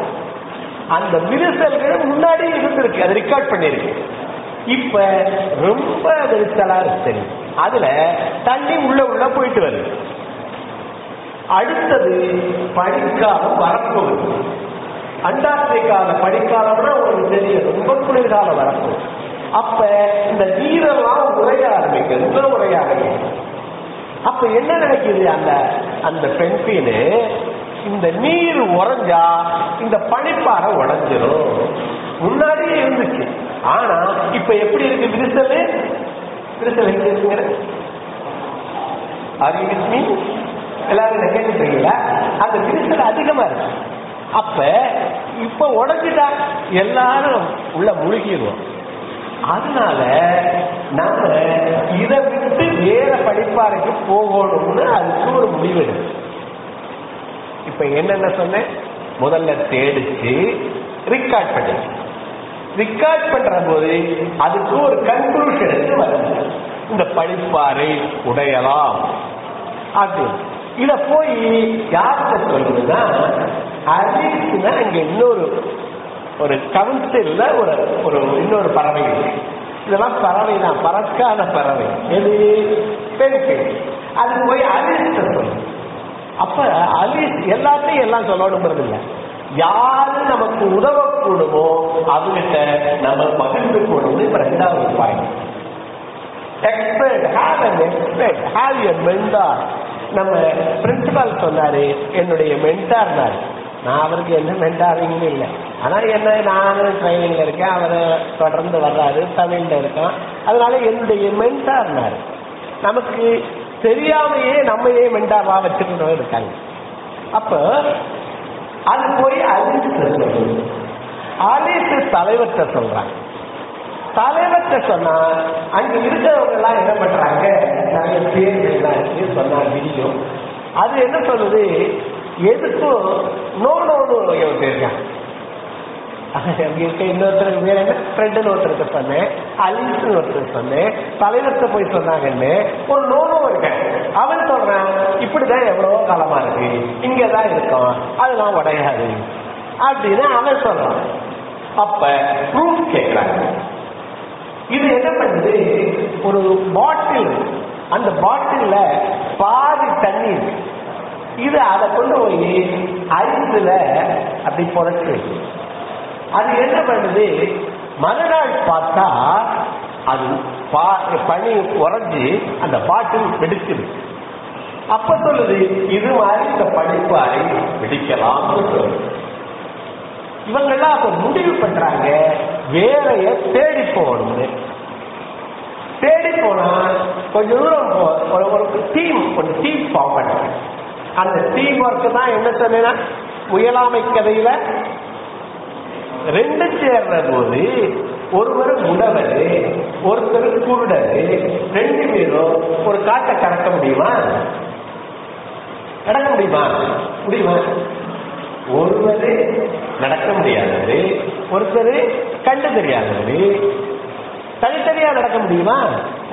அந்த விரிசல்கள் முன்னாடி இருந்திருக்கு, அது ரெக்கார்ட் பண்ணிருக்கு. இப்ப ரொம்ப விரிசலா இருக்கு, அதுல தண்ணி உள்ள போயிட்டு வருது. அடுத்தது பனிக்காலம் வரப்போகுது. அண்டார்டிகால பனிக்காலம்னா உங்களுக்கு தெரியும், ரொம்ப குளிர்காலம் வரப்போகுது. அப்ப இந்த நீரெல்லாம் உறைய ஆரம்பிக்கிறது, உறைய ஆரம்பிக்கும். அப்ப என்ன நினைக்குது அந்த பெண்பீனு, இந்த நீர் உறைஞ்சா இந்த பனிப்பாறை உடைஞ்சிரும். முன்னாடியே இருந்துச்சு, ஆனா இப்ப எப்படி இருக்கு விரிசல்? விரிசல் எங்க இருக்குங்கிற அறிவித்மி எல்லாரும் கேட்டுட்டீங்களா? அந்த விரிசல் அதிகமா இருக்கு. அப்ப இப்ப உடைஞ்சிட்டா எல்லாரும் உள்ள முழுகிடுவோம். அதனால நம்ம இதை விட்டு வேற படிப்பாறைக்கு போகணும்னு அதுக்கு ஒரு முடிவு. இப்ப என்னென்ன சொன்னேன்? முதல்ல தேடிச்சு ரெக்கார்ட் பண்ணி, ரெக்கார்ட் பண்ற போது அதுக்கு ஒரு கன்க்ளூஷனுக்கு வருது, இந்த படிப்பாறை உடையலாம் அப்படின்னு. இத போய் யார்கிட்ட சொல்லுதுன்னா, அலிஸ்னா இங்க இன்னொரு ஒரு கவுன்சில்ல ஒரு இன்னொரு பறவை இருக்கு. இதெல்லாம் பறவை தான், பறக்காத பறவை. எது? பெண். அது போய் அலிஸ்ட சொல்லு. அப்ப அலிஸ் எல்லாத்தையும் எல்லாம் சொல்லணுங்கிறது இல்லை, யாரு நமக்கு உதவக்கூடுமோ அவங்கிட்ட நம்ம பகிர்ந்து கூடணும். இப்ப ரெண்டாவது point, expert, have an expert, have a mentor. நம்ம பிரின்சிபால் சொன்னாரு என்னுடைய மென்டார்னாரு. நான் அவருக்கு என்ன மென்டாரிங்னு இல்லை, ஆனா என்ன நானும் ட்ரைனிங்ல இருக்கேன், அவரை தொடர்ந்து வர்றாரு, தமிழ்ல இருக்கான், அதனால என்னுடைய மென்டார்னாரு. நமக்கு தெரியாமையே நம்மையே மென்டாரா வச்சுட்டு இருக்காங்க. அப்ப அது போய் அலிஸ் தலைவர்கிட்ட சொல்றாங்க. தலைவர்கிட்ட சொன்னா அங்க இருக்கிறவங்க எல்லாம் என்ன பண்றாங்க, நிறைய பேர்கள் இருக்கு சொன்னா வீடியோ. அது என்ன சொல்லுது, எதுக்கும் நோன்னு இருக்காங்க. இன்னொருத்தருக்கு வேற என்ன ஃப்ரெண்டுன்னு ஒருத்தருக்கு சொன்னேன், அலிஸ்ன்னு ஒருத்தருக்கு சொன்னேன், தலைவர்கிட்ட போய் சொன்னாங்கன்னு ஒரு நோனும் இருக்கேன். அவன் சொல்றான் இப்படிதான் எவ்வளவோ காலமா இருக்கு, இங்கதான் இருக்கும், அதெல்லாம் உடையாது அப்படின்னு அவன் சொல்றான். அப்ப ப்ரூஃப் கேட்கிறாங்க. இது என்ன பண்ணுது, ஒரு பாட்டில், அந்த பாட்டில்ல பாதி தண்ணி இருக்கு. இது அதை கொண்டு போய் ஐஸ்ல அப்படி புதைச்சு, அது என்ன பண்ணுது, மறுநாள் பார்த்தா அது பனி உறைஞ்சி அந்த பாட்டில் வெடிக்குது. அப்ப சொல்லுது இது மாதிரி இந்த படிப்பாறை வெடிக்கலாம். இவங்கெல்லாம் அப்ப முடிவு பண்றாங்க வேறைய தேடி போகணும்னு. தேடி போனா கொஞ்ச தூரம் ஒரு டீம் ஃபார்ம் பண்ணாங்க. அந்த டீம் ஒர்க் தான் என்ன சொன்னா, முயலாமை கதையில ரெண்டு சேர்ற போது ஒருவர் உழவர், ஒருத்தர் குருடரு, ரெண்டு பேரும் ஒரு காட்டை கடக்க முடியுமா? நடக்க முடியுமா? முடியுமா? ஒருவர் நடக்க முடியாதது, ஒருத்தர் கண்டு தெரியாதது, தனித்தனியா நடக்க முடியுமா?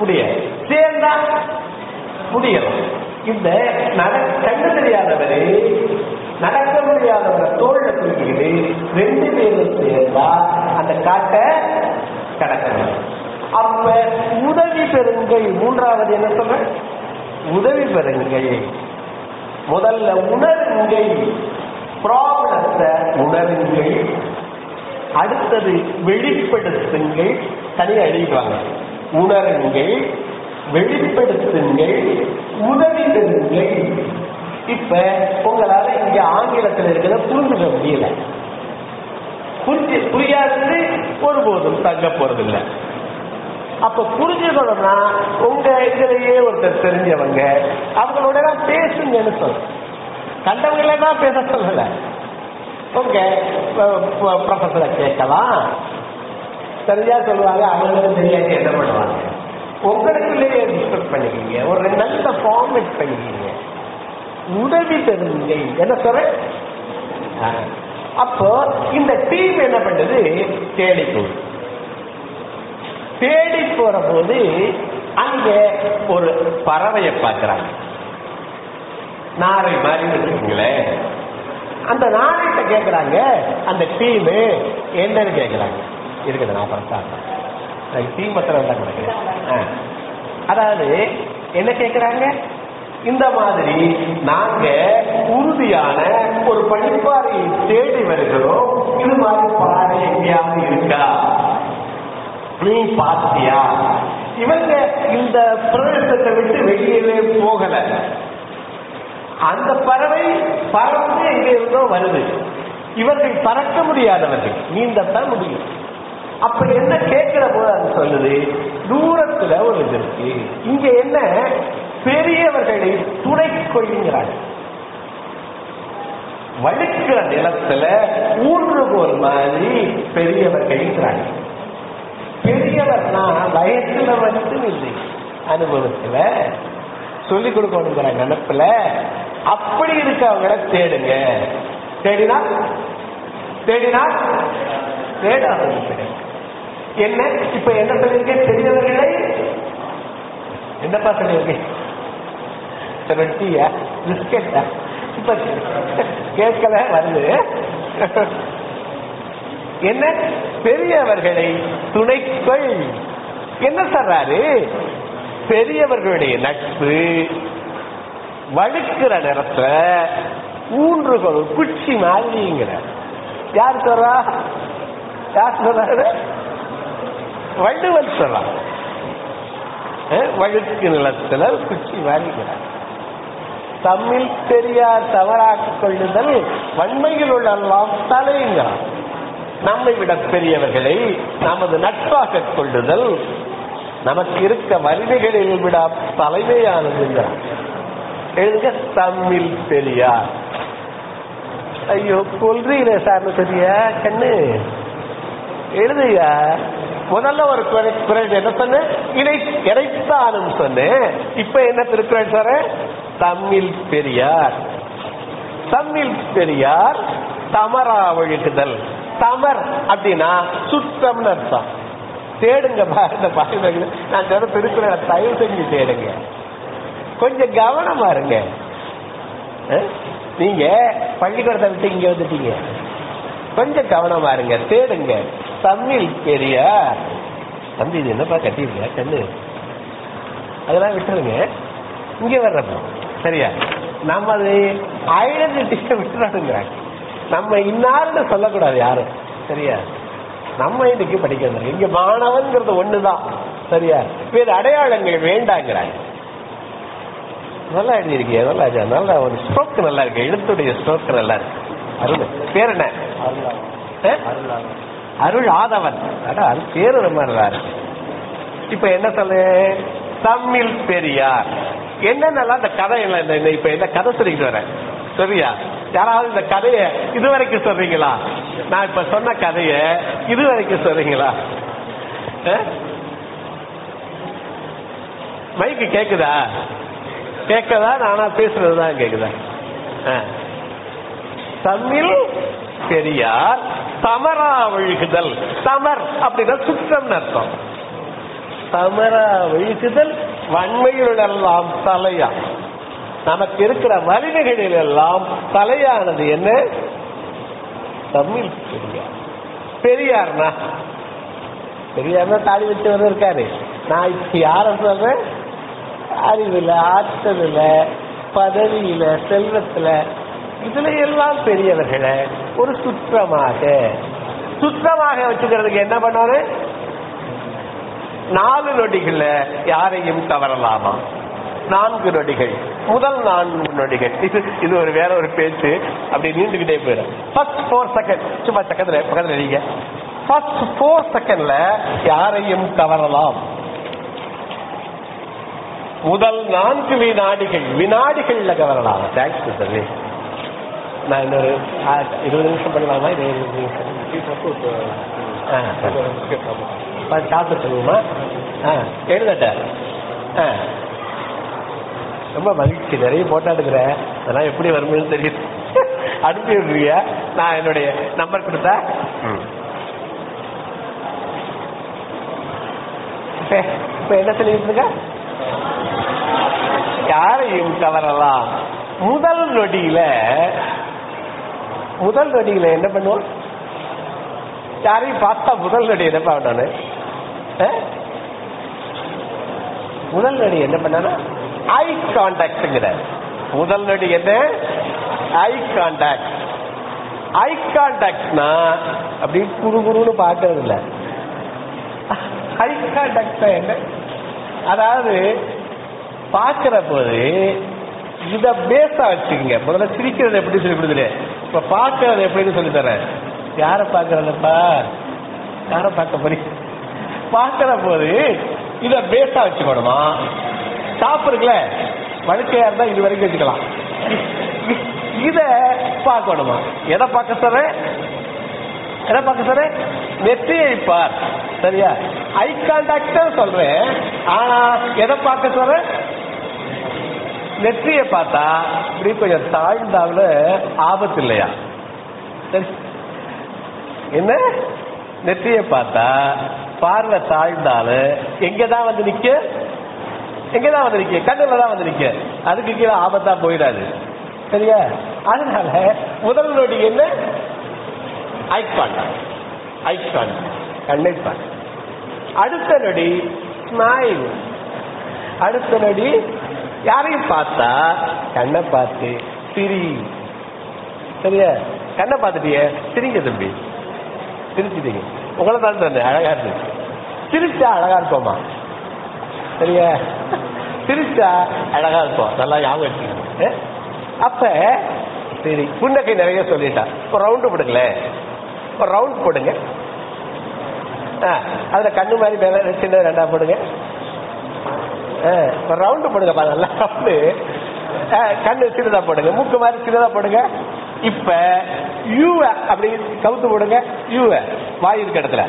முடியாது. சேர்ந்தா முடியலாம். இந்த கண்டு தெரியாதவரு நடக்க முடியாதவரை தோல்ல தூக்கிக்கிட்டு ரெண்டு பேரும் சேர்ந்தா அந்த காட்டை கடக்கணும். அப்ப உதவி பெறுங்கள். மூன்றாவது என்ன சொல்ற, உதவி பெறுங்கள். முதல்ல உணருங்கள், ப்ராப்ளத்தை உணருங்கள். அடுத்தது வெளிப்படுத்துங்கள். தனியாக எழுதிடுவாங்க. உணருங்கள், வெளிப்படுத்துங்கள், உதவி பெறுங்கள். இப்ப உங்களால இங்க ஆங்கிலத்தில் இருக்கிறத புரிஞ்சுக்க முடியல, புரியாது, ஒருபோதும் தங்க போறதில்லை. அப்ப புரிஞ்சுக்கணும்னா உங்க இதுலயே ஒருத்தர் தெரிஞ்சவங்க அவங்களோட தான் பேசுங்கன்னு சொல்ல, கண்டவங்கள தான் பேச சொல்லல. உங்க ப்ரொஃபஸரை கேட்கலாம், சரியா சொல்லுவாங்க. அவங்களுக்கு தெரியாது என்ன பண்ணுவாங்க. உங்களுக்குள்ளேயே டிஸ்கஸ் பண்ணிக்கிங்க, ஒரு நல்ல ஃபார்மேட் பண்ணிக்கிங்க, உதவி பெறுங்க. என்ன சொல்ற? அப்போ இந்த டீம் என்ன பண்ணுது? தேடி போகுது. தேடி போற போது அங்க ஒரு பறவையை பார்க்கிறாங்க, நாரை மாதிரி வச்சுக்கீங்களேன். அந்த நாரைட்ட கேட்கிறாங்க, அந்த டீம் என்னன்னு கேட்கிறாங்க. இருக்குது, நான் பார்த்தா டீம் பத்திரம் தான் கொடுக்கிறேன். அதாவது என்ன கேட்கிறாங்க? இந்த மாதிரி நாங்க உறுதியான ஒரு பணிப்பாறையை தேடி வருகிறோம், இது மாதிரி பாறை எங்கேயாவது இருக்கா, நீ பார்த்தியா? இவங்க இந்த பிரதேசத்தை விட்டு வெளியவே போகல. அந்த பறவை பறந்து எங்க இருந்தோ வருது. இவர்கள் பறக்க முடியாதவர்கள், நீந்தத்தான் முடியும். அப்ப என்ன கேட்கிற போது அது சொல்லுது, தூரத்துல ஒரு இது இருக்கு, இங்க என்ன பெரியவர்களை துணை கொள்ளுங்கிறாங்க. வழுக்கிற நிலத்துல ஊன்றுகோல் மாதிரி பெரியவர்கள். பெரியவர்னா வயசுல மட்டும் இல்லை, அனுபவத்துல சொல்லிக் கொடுக்கணுங்கிற நினைப்புல அப்படி இருக்கவங்கள தேடுங்க. தேடினா தேட என்ன இப்ப என்ன சொல்லிருக்க? பெரியவர்களை என்னப்பா சொல்லியிருக்கேன்? ரொட்டியா பிஸ்கெட்டா? இப்ப கேட்கல வருது. என்ன? பெரியவர்களை துணைக்குள். என்ன சொல்றாரு? பெரியவர்களுடைய நட்பு வழுக்கிற நேரத்துல ஊன்றுகோல் குச்சி மாதிரிங்கிற. யார் சொல்றா? யார் சொல்றாரு? வள்ளுவர் சொல்றான். வழுக்கு நிலத்துல குச்சி மாதிரிங்கிறார். தமிழ் பெரியார் தவறாக்கிக் கொள்ளுதல் வன்மையில் உள்ளெல்லாம் தலைங்கிறார். நம்மை விட பெரியவர்களை நமது நட்பாக கொள்ளுதல் நமக்கு இருக்க வலிமைகளில் விட தலைமையானதுங்கிறார். எழுதுங்க, தமிழ் பெரியார். ஐயோ கொல்றீங்களே சார்னு சரியா கண்ணு எழுதுயா. முதல்ல ஒரு குரல் என்ன சொன்ன? இறைத்தானும் சொன்னேன். இப்ப என்ன திருக்குறள் சார்? தமிழ் பெரியார். தமிழ் பெரியார் தமரா ஒழுகுதல். தமர் அப்படின்னா சுத்தம்னு அர்த்தம். தேடுங்க பாருங்க, நான் சொல்ற திருக்குறளை தயவு செஞ்சு தேடுங்க, கொஞ்சம் கவனமா இருங்க. நீங்க பள்ளிக்கூடத்தை விட்டு இங்க வந்துட்டீங்க, கொஞ்சம் கவனமா இருங்க, தேடுங்க. தமிழ் பெரியார். தம்பி இது என்னப்பா கட்டிருக்க கண்ணு, அதெல்லாம் விட்டுருங்க. இங்க வர்றப்போ சரியா நம்ம அது ஐடென்டிட்டியை விட்டுறானுங்கிறாங்க. நம்ம இன்னாருன்னு சொல்லக்கூடாது யாரும், சரியா? நம்ம இதுக்கு படிக்கிறது இங்க மாணவன்கிறது ஒண்ணுதான், சரியா? வேறு அடையாளங்கள் வேண்டாங்கிறாங்க. நல்லா எழுதியிருக்கீங்க, நல்லா நல்லா ஒரு ஸ்ட்ரோக் நல்லா இருக்கு, எழுத்துடைய ஸ்ட்ரோக் நல்லா இருக்கு. அருள் பேர் என்ன? அருள் ஆதவன். அது பேரு ரொம்ப நல்லா இருக்கு. இப்ப என்ன சொல்ல? தமிழ் பெரியார். என்னென்னலாம் இந்த கதை எல்லாம் இப்ப என்ன கதை சொல்லிட்டு வரேன், சரியா? யாராவது இந்த கதைய இதுவரைக்கும் சொல்றீங்களா? நான் இப்ப சொன்ன கதைய இதுவரைக்கும் சொல்றீங்களா? மைக்கு கேக்குதா? கேட்கதா? நானா பேசுறதுதான் கேக்குதா? தமிழ் பெரியார் தமரா ஒழுகுதல். தமர் அப்படின்னா சுற்றம் அர்த்தம். தமரா ஒழுகுதல் வன்மையில் எல்லாம் தலையா. நமக்கு இருக்கிற வலிமைகளில் எல்லாம் தலையானது என்ன? தமிழ் பெரியார். பெரியார்னா பெரியார்னா தாடி வச்சவர் இருக்காரு. நான் இப்ப யார சொல்றேன்? அறிவுல, ஆற்றல, பதவியில, செல்வத்துல, இதுல எல்லாம் பெரியவர்களை ஒரு சுற்றமாக வச்சுக்கிறதுக்கு என்ன பண்ணாரு? 4 நொடிகள்ல யாரையும் கவரலாமா? 4 நொடிகள், முதல் 4 நொடிகள். இது ஒரு வேற ஒரு பேச்சு, அப்படி நீண்டுகிட்டே போயிடும். ஃபர்ஸ்ட் 4 செகண்ட், சும்மா பக்கத்துல நீங்க ஃபர்ஸ்ட் 4 செகண்ட்ல யாரையும் கவரலாம். முதல் 4 வினாடிகள் வினாடிகள்ல கவரலாம். Thanks sir. நான் இன்னொரு 20 நிமிஷம் பண்ணலாமா? 20 நிமிஷம் சாப்பிட்டு சொல்லுவோமா? எழுதட்ட ரொம்ப மகிழ்ச்சி. நிறைய போட்டோ எடுக்கிறேன். அதெல்லாம் எப்படி வரும்னு தெரியுது. அனுப்பி விடுறியா? நான் என்னுடைய நம்பர் கொடுத்தா இப்ப என்ன சொல்லிட்டு இருக்க? யாரையும் கவரலாம். முதல் நொடியில என்ன பண்ணுவோம்? யாரையும் பார்த்தா முதல் நொடி என்ன பண்ணானு? முதல் நொடி என்ன பண்ணா? ஐ கான்டாக்ட்ங்கிற முதல் நொடி என்ன? Eye contact. ஐ கான்டாக்ட்னா அப்படி குறுகுறுன்னு பார்க்கறது இல்ல. ஐ கான்டாக்ட் என்ன? அதாவது பார்க்கிற போது இத பேஸா வச்சுக்கங்க. முதல்ல சிரிக்கிறது எப்படி சொல்லி கொடுத்துரு. இப்ப பார்க்கறது எப்படின்னு சொல்லி தரேன். யார பாக்குறதுப்பா? யார பார்க்க போறீங்க? பார்க்கிற போது இத பேஸா வச்சுக்கணுமா? சாப்பிடுங்கள வழுக்கையா இருந்தா இது வரைக்கும் வச்சுக்கலாம். இத பார்க்கணுமா? எதை பார்க்க சொல்ற? எதை பார்க்க சொல்ற? நெற்றியை பார். சரியா? ஐ கான்டாக்ட் சொல்றேன். ஆனா எதை பார்க்க சொல்ற? நெற்றியை பார்த்தா இப்படி கொஞ்சம் தாழ்ந்தாவில் ஆபத்து இல்லையா? என்ன? நெற்றியை பார்த்தா பார்வை தாழ்ந்தாலும் எங்கதான் வந்து நிக்க? எங்கதான் வந்து நிக்க? கண்ணுல தான் வந்து நிக்க. அதுக்கு கீழே ஆபத்தா போயிடாது. சரியா? அதனால முதல் நொடி என்ன? Eye contact. ஐ கான்டாக்ட், கண்ணை பார். அடுத்த நொடி ஸ்மைல். அடுத்த நொடி யாரையும் பார்த்தா கண்ணை பார்த்து சிரி. சரியா? கண்ணை பார்த்துட்டிய சிரிங்க தம்பி. சிரிச்சுட்டீங்க. உங்களை தான் சொன்னேன் அழகா இருக்கு. சிரிச்சா அழகா இருப்போமா? சரியா? சிரிச்சா அழகா இருப்போம். நல்லா ஞாபகம் வச்சுக்கோங்க. அப்ப சரி, புன்னகை நிறைய சொல்லிட்டா. ஒரு ரவுண்டு போடுங்களே. ஒரு ரவுண்ட் போடுங்க. அதுல கண்ணு மாதிரி மேல சின்ன ரெண்டா போடுங்க. ஒரு ரவுண்டு போடுங்க. நல்லா ரவுண்டு. கண்ணு சின்னதா போடுங்க. மூக்கு மாதிரி சின்னதா போடுங்க. இப்ப யூ அப்படி கவுத்து போடுங்க. யூ வாய் இருக்க இடத்துல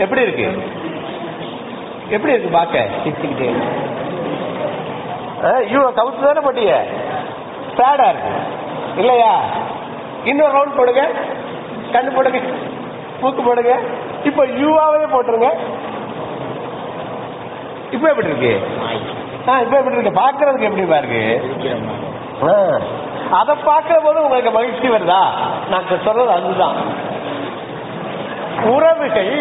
எப்படி இருக்கு? எப்படி இருக்கு பாக்க? சிரிச்சுக்கிட்டே யூ கவுத்து தானே போட்டீங்க. சேடா இருக்கு இல்லையா? இன்னொரு ரவுண்ட் போடுங்க. கண்ணு போடுங்க, மூக்கு போடுங்க. இப்ப யூவாவே போட்டுருங்க. இப்ப எப்படி இருக்கு? இப்ப எப்படி இருக்கு? பாக்குறதுக்கு எப்படி பாருக்கு? அதை பார்க்கிற போது உங்களுக்கு மகிழ்ச்சி வருதா? நான் சொல்றது அதுதான். உறவுகள்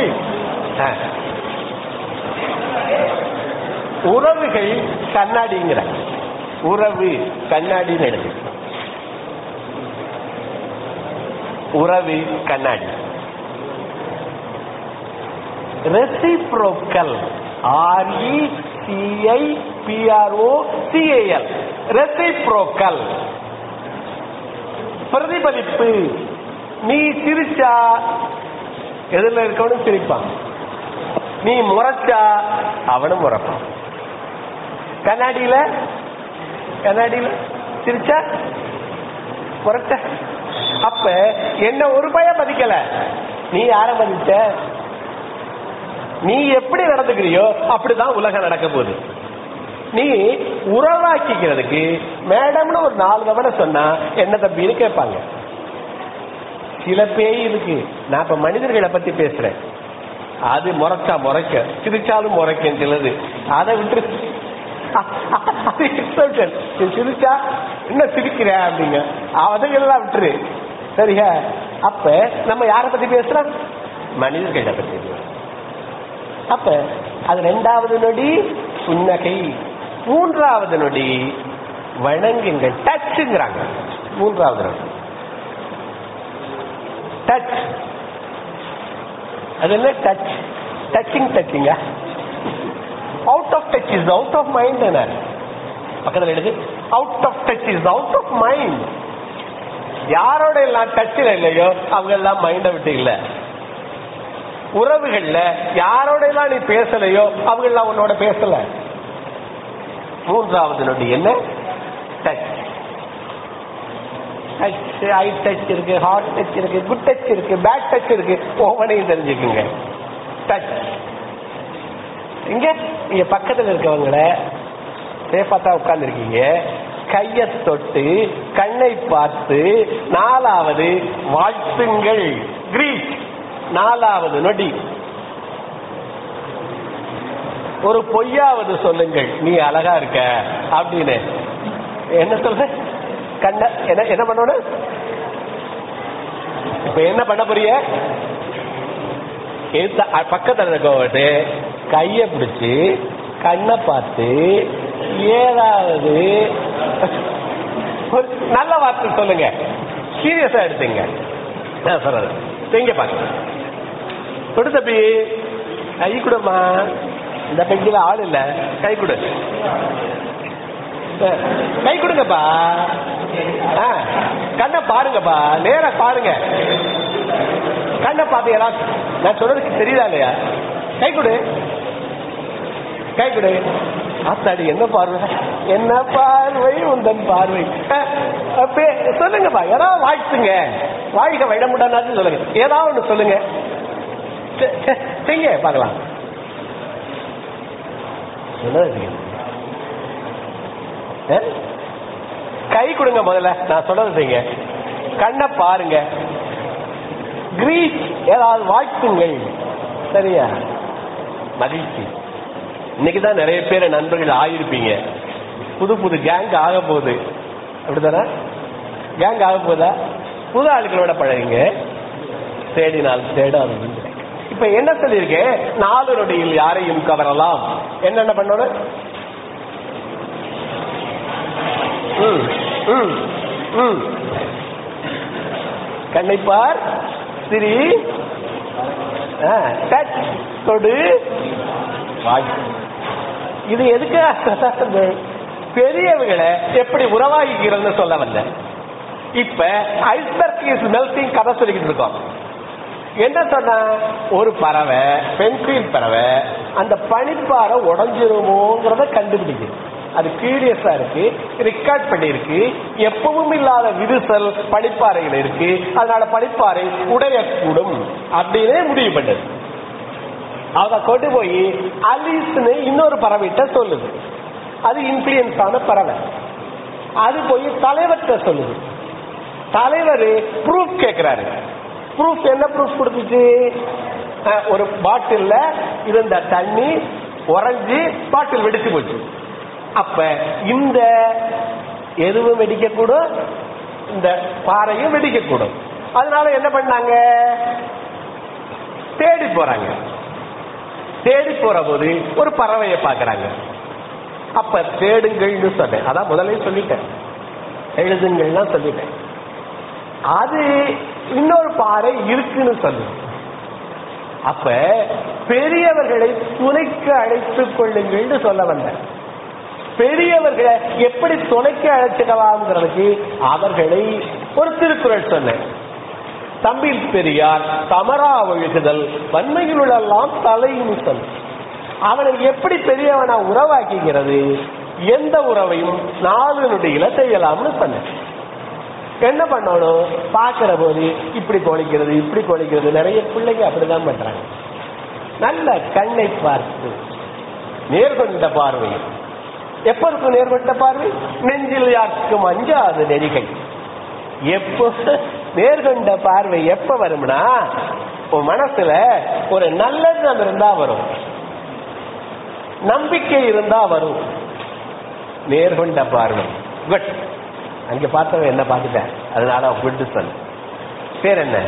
உறவுகள் கண்ணாடிங்கிற உறவு கண்ணாடின்னு எடுத்து உறவு கண்ணாடி. ரெசிப்ரோக்கல் RECIPROCAL ரெசிப்ரோக்கல் பிரதிபலிப்பு. நீ சிரிச்சா எதிரில் இருக்கவனும் சிரிப்பான். நீ முறைச்சா அவனும் முறைப்பான். கண்ணாடியில சிரிச்சா முறைச்ச. அப்ப என்ன ஒரு பய மதிக்கல. நீ யார மதிச்ச? நீ எப்படி நடந்துக்கிறியோ அப்படிதான் உலகம் நடக்க போகுது. நீ உறவாக்கிக்கிறதுக்கு மேடம்னு ஒரு 4 தவணை சொன்னா என்ன தம்பின்னு கேட்பாங்க. சில பேய் இருக்கு. நான் இப்ப மனிதர்களை பத்தி பேசுறேன். அது முறைச்சா முறைக்க, சிரிச்சாலும் முறைக்க சிலது. அதை விட்டு சிரிச்சா என்ன சிரிக்கிற அப்படிங்க அதையெல்லாம் விட்டுரு. சரியா? அப்ப நம்ம யார பத்தி பேசுறோம்? மனிதர்களை பத்தி. அப்ப அது 2வது நொடி புன்னகை. 3வது நொடி வணங்குங்க, டச்சுங்கிறாங்க. 3வது நொடி டச். அது என்ன டச்? டச்சிங்க. Out of touch is out of mind. பக்கத்தில் எழுது. Out of touch is out of mind. யாரோட எல்லாம் டச்சில் இல்லையோ அவங்க எல்லாம் மைண்டை விட்டு இல்ல. உறவுகள்ல யாரோட எல்லாம் நீ பேசலையோ அவங்க எல்லாம் உன்னோட பேசல. மூன்றாவது நொடி என்ன? டச். டச், ஐ டச் இருக்கு, ஹார்ட் டச் இருக்கு, குட் டச் இருக்கு, பேட் டச் இருக்கு. ஒவ்வொன்றையும் தெரிஞ்சுக்குங்க. டச். இங்க பக்கத்தில் இருக்கவங்கள சேஃபா தான் உட்கார்ந்து இருக்கீங்க. கையை தொட்டு கண்ணை பார்த்து நாலாவது வாழ்த்துங்கள், கிரீட். நாலாவது நொடி ஒரு பொய்யாவது சொல்லுங்கள், நீ அழகா இருக்க அப்படின்னு. என்ன சொல்ற? கண்ண என்ன பண்ணணும்? இப்ப என்ன பண்ண போறிய? பக்கத்துல இருக்கவட்டு கைய பிடிச்சு கண்ணை பார்த்து ஏதாவது ஒரு நல்ல வார்த்தை சொல்லுங்க. சீரியஸா எடுத்துங்க. சொல்றது எங்க பாக்க கொடு தம்பி, கை கொடுமா. இந்த பெஞ்சில ஆள் இல்ல, கை கொடு, கை கொடுங்கப்பா. கண்ணை பாருங்கப்பா, நேர பாருங்க. கண்ணை பாத்தீங்களா? நான் சொல்றதுக்கு தெரியுதா இல்லையா? கை கொடு, கை கொடு. ஆத்தாடி என்ன பார்வை, என்ன பார்வை உந்தன் பார்வை. சொல்லுங்கப்பா, ஏதாவது வாழ்த்துங்க. வாழ்க வைடமுடான்னு சொல்லுங்க, ஏதாவது ஒண்ணு சொல்லுங்க. செய்ய பார்க்கலாம். கை கொடுங்க முதல்ல, நான் சொல்றது செய்யுங்க. கண்ணை பாருங்க, கிரீட், ஏதாவது வாழ்த்துங்கள். சரியா? மகிழ்ச்சி. இன்னைக்குதான் நிறைய பேர் நண்பர்கள் ஆகிருப்பீங்க. புது புது கேங் ஆக போகுது, அப்படித்தானே? கேங் ஆக போதா? புது ஆளுகளோட பழகுங்க. தேடினால் தேடாது. இப்ப என்ன சொல்லியிருக்கேன்? 4 நொடியில் யாரையும் கவரலாம். என்னென்ன பண்ணணும்? கண்ணை பார், சிரி, டச், தொடு, வாழ்த்து. இது எதுக்கு? பெரியவர்களை எப்படி உறவாகிக்கிறதுன்னு சொல்ல வந்த. இப்ப ஐஸ்பர்க் இஸ் மெல்டிங் கதை சொல்லிக்கிட்டு இருக்கோம். என்ன சொன்ன? ஒரு பறவை, பென்குயின் பறவை, அந்த பனிப்பாறை உடஞ்சிருமோங்கிறத கண்டுபிடிக்குது. அது கியூரியஸா இருக்கு, ரெக்கார்ட் பண்ணிருக்கு. எப்பவும் இல்லாத விரிசல் பனிப்பாறைகள் இருக்கு, அதனால பனிப்பாறை உடையக்கூடும் அப்படின்னு முடிவு பண்ணது. அத கொண்டு போய் அலிஸ்னு இன்னொரு பறவைகிட்ட சொல்லுது. அது இன்ஃபுளுயன்ஸ் ஆன பறவை. அது போய் தலைவர்கிட்ட சொல்லுது. தலைவர் ப்ரூஃப் கேட்கிறாரு. ப்ரூஃப் என்ன ப்ரூஃப் கொடுத்துச்சு? ஒரு பாட்டில் இருந்த தண்ணி உறைஞ்சு பாட்டில் வெடிச்சு போச்சு. அப்ப இந்த எதுவும் வெடிக்கக்கூடும், இந்த பாறையும் வெடிக்கக்கூடும். அதனால என்ன பண்ணாங்க? தேடி போறாங்க. தேடி போற போது ஒரு பறவையை பாக்குறாங்க. அப்ப தேடுங்கள்னு சொன்னேன், அதான் முதலே சொல்லிட்டேன். எழுதுங்கள்லாம் சொல்லிட்டேன். அது இன்னொரு பாறை இருக்குன்னு சொல்லு. அப்ப பெரியவர்களை துணைக்கு அழைத்துக் கொள்ளுங்கள்னு சொல்ல வந்தேன். பெரியவர்களை எப்படி துணைக்கு அழைச்சிடலாம்ங்கிறதுக்கு அவர்களை ஒரு திருக்குறள் சொன்னேன். தம்பில் பெரியார் தமரா ஒழுகுதல் வன்மையில் உள்ளெல்லாம் தலைன்னு சொல். அவனை எப்படி பெரியவனா உறவாக்கிக்கிறது? எந்த உறவையும் 4 நொடியில செய்யலாம்னு சொன்னேன். என்ன பண்ணணும்? பாக்குற போது இப்படி கொலைக்கிறது, இப்படி கொலைக்கிறது. நிறைய பிள்ளைங்க அப்படிதான் பண்றாங்க. நல்ல கண்ணை பார்த்து நேர்கொண்ட பார்வை. எப்ப இருக்கும் நேர்கொண்ட பார்வை? நெஞ்சில் யாருக்கும் அஞ்சாது நெறிகை. எப்போ நேர்கொண்ட பார்வை எப்ப வரும்னா, உன் மனசுல ஒரு நல்லெண்ணம் இருந்தா வரும், நம்பிக்கை இருந்தா வரும். நேர்கொண்ட பார்வை. குட். அங்க பார்த்தவன் என்ன பார்த்துட்டேன், அதனால குட் சொல். பேர் என்ன?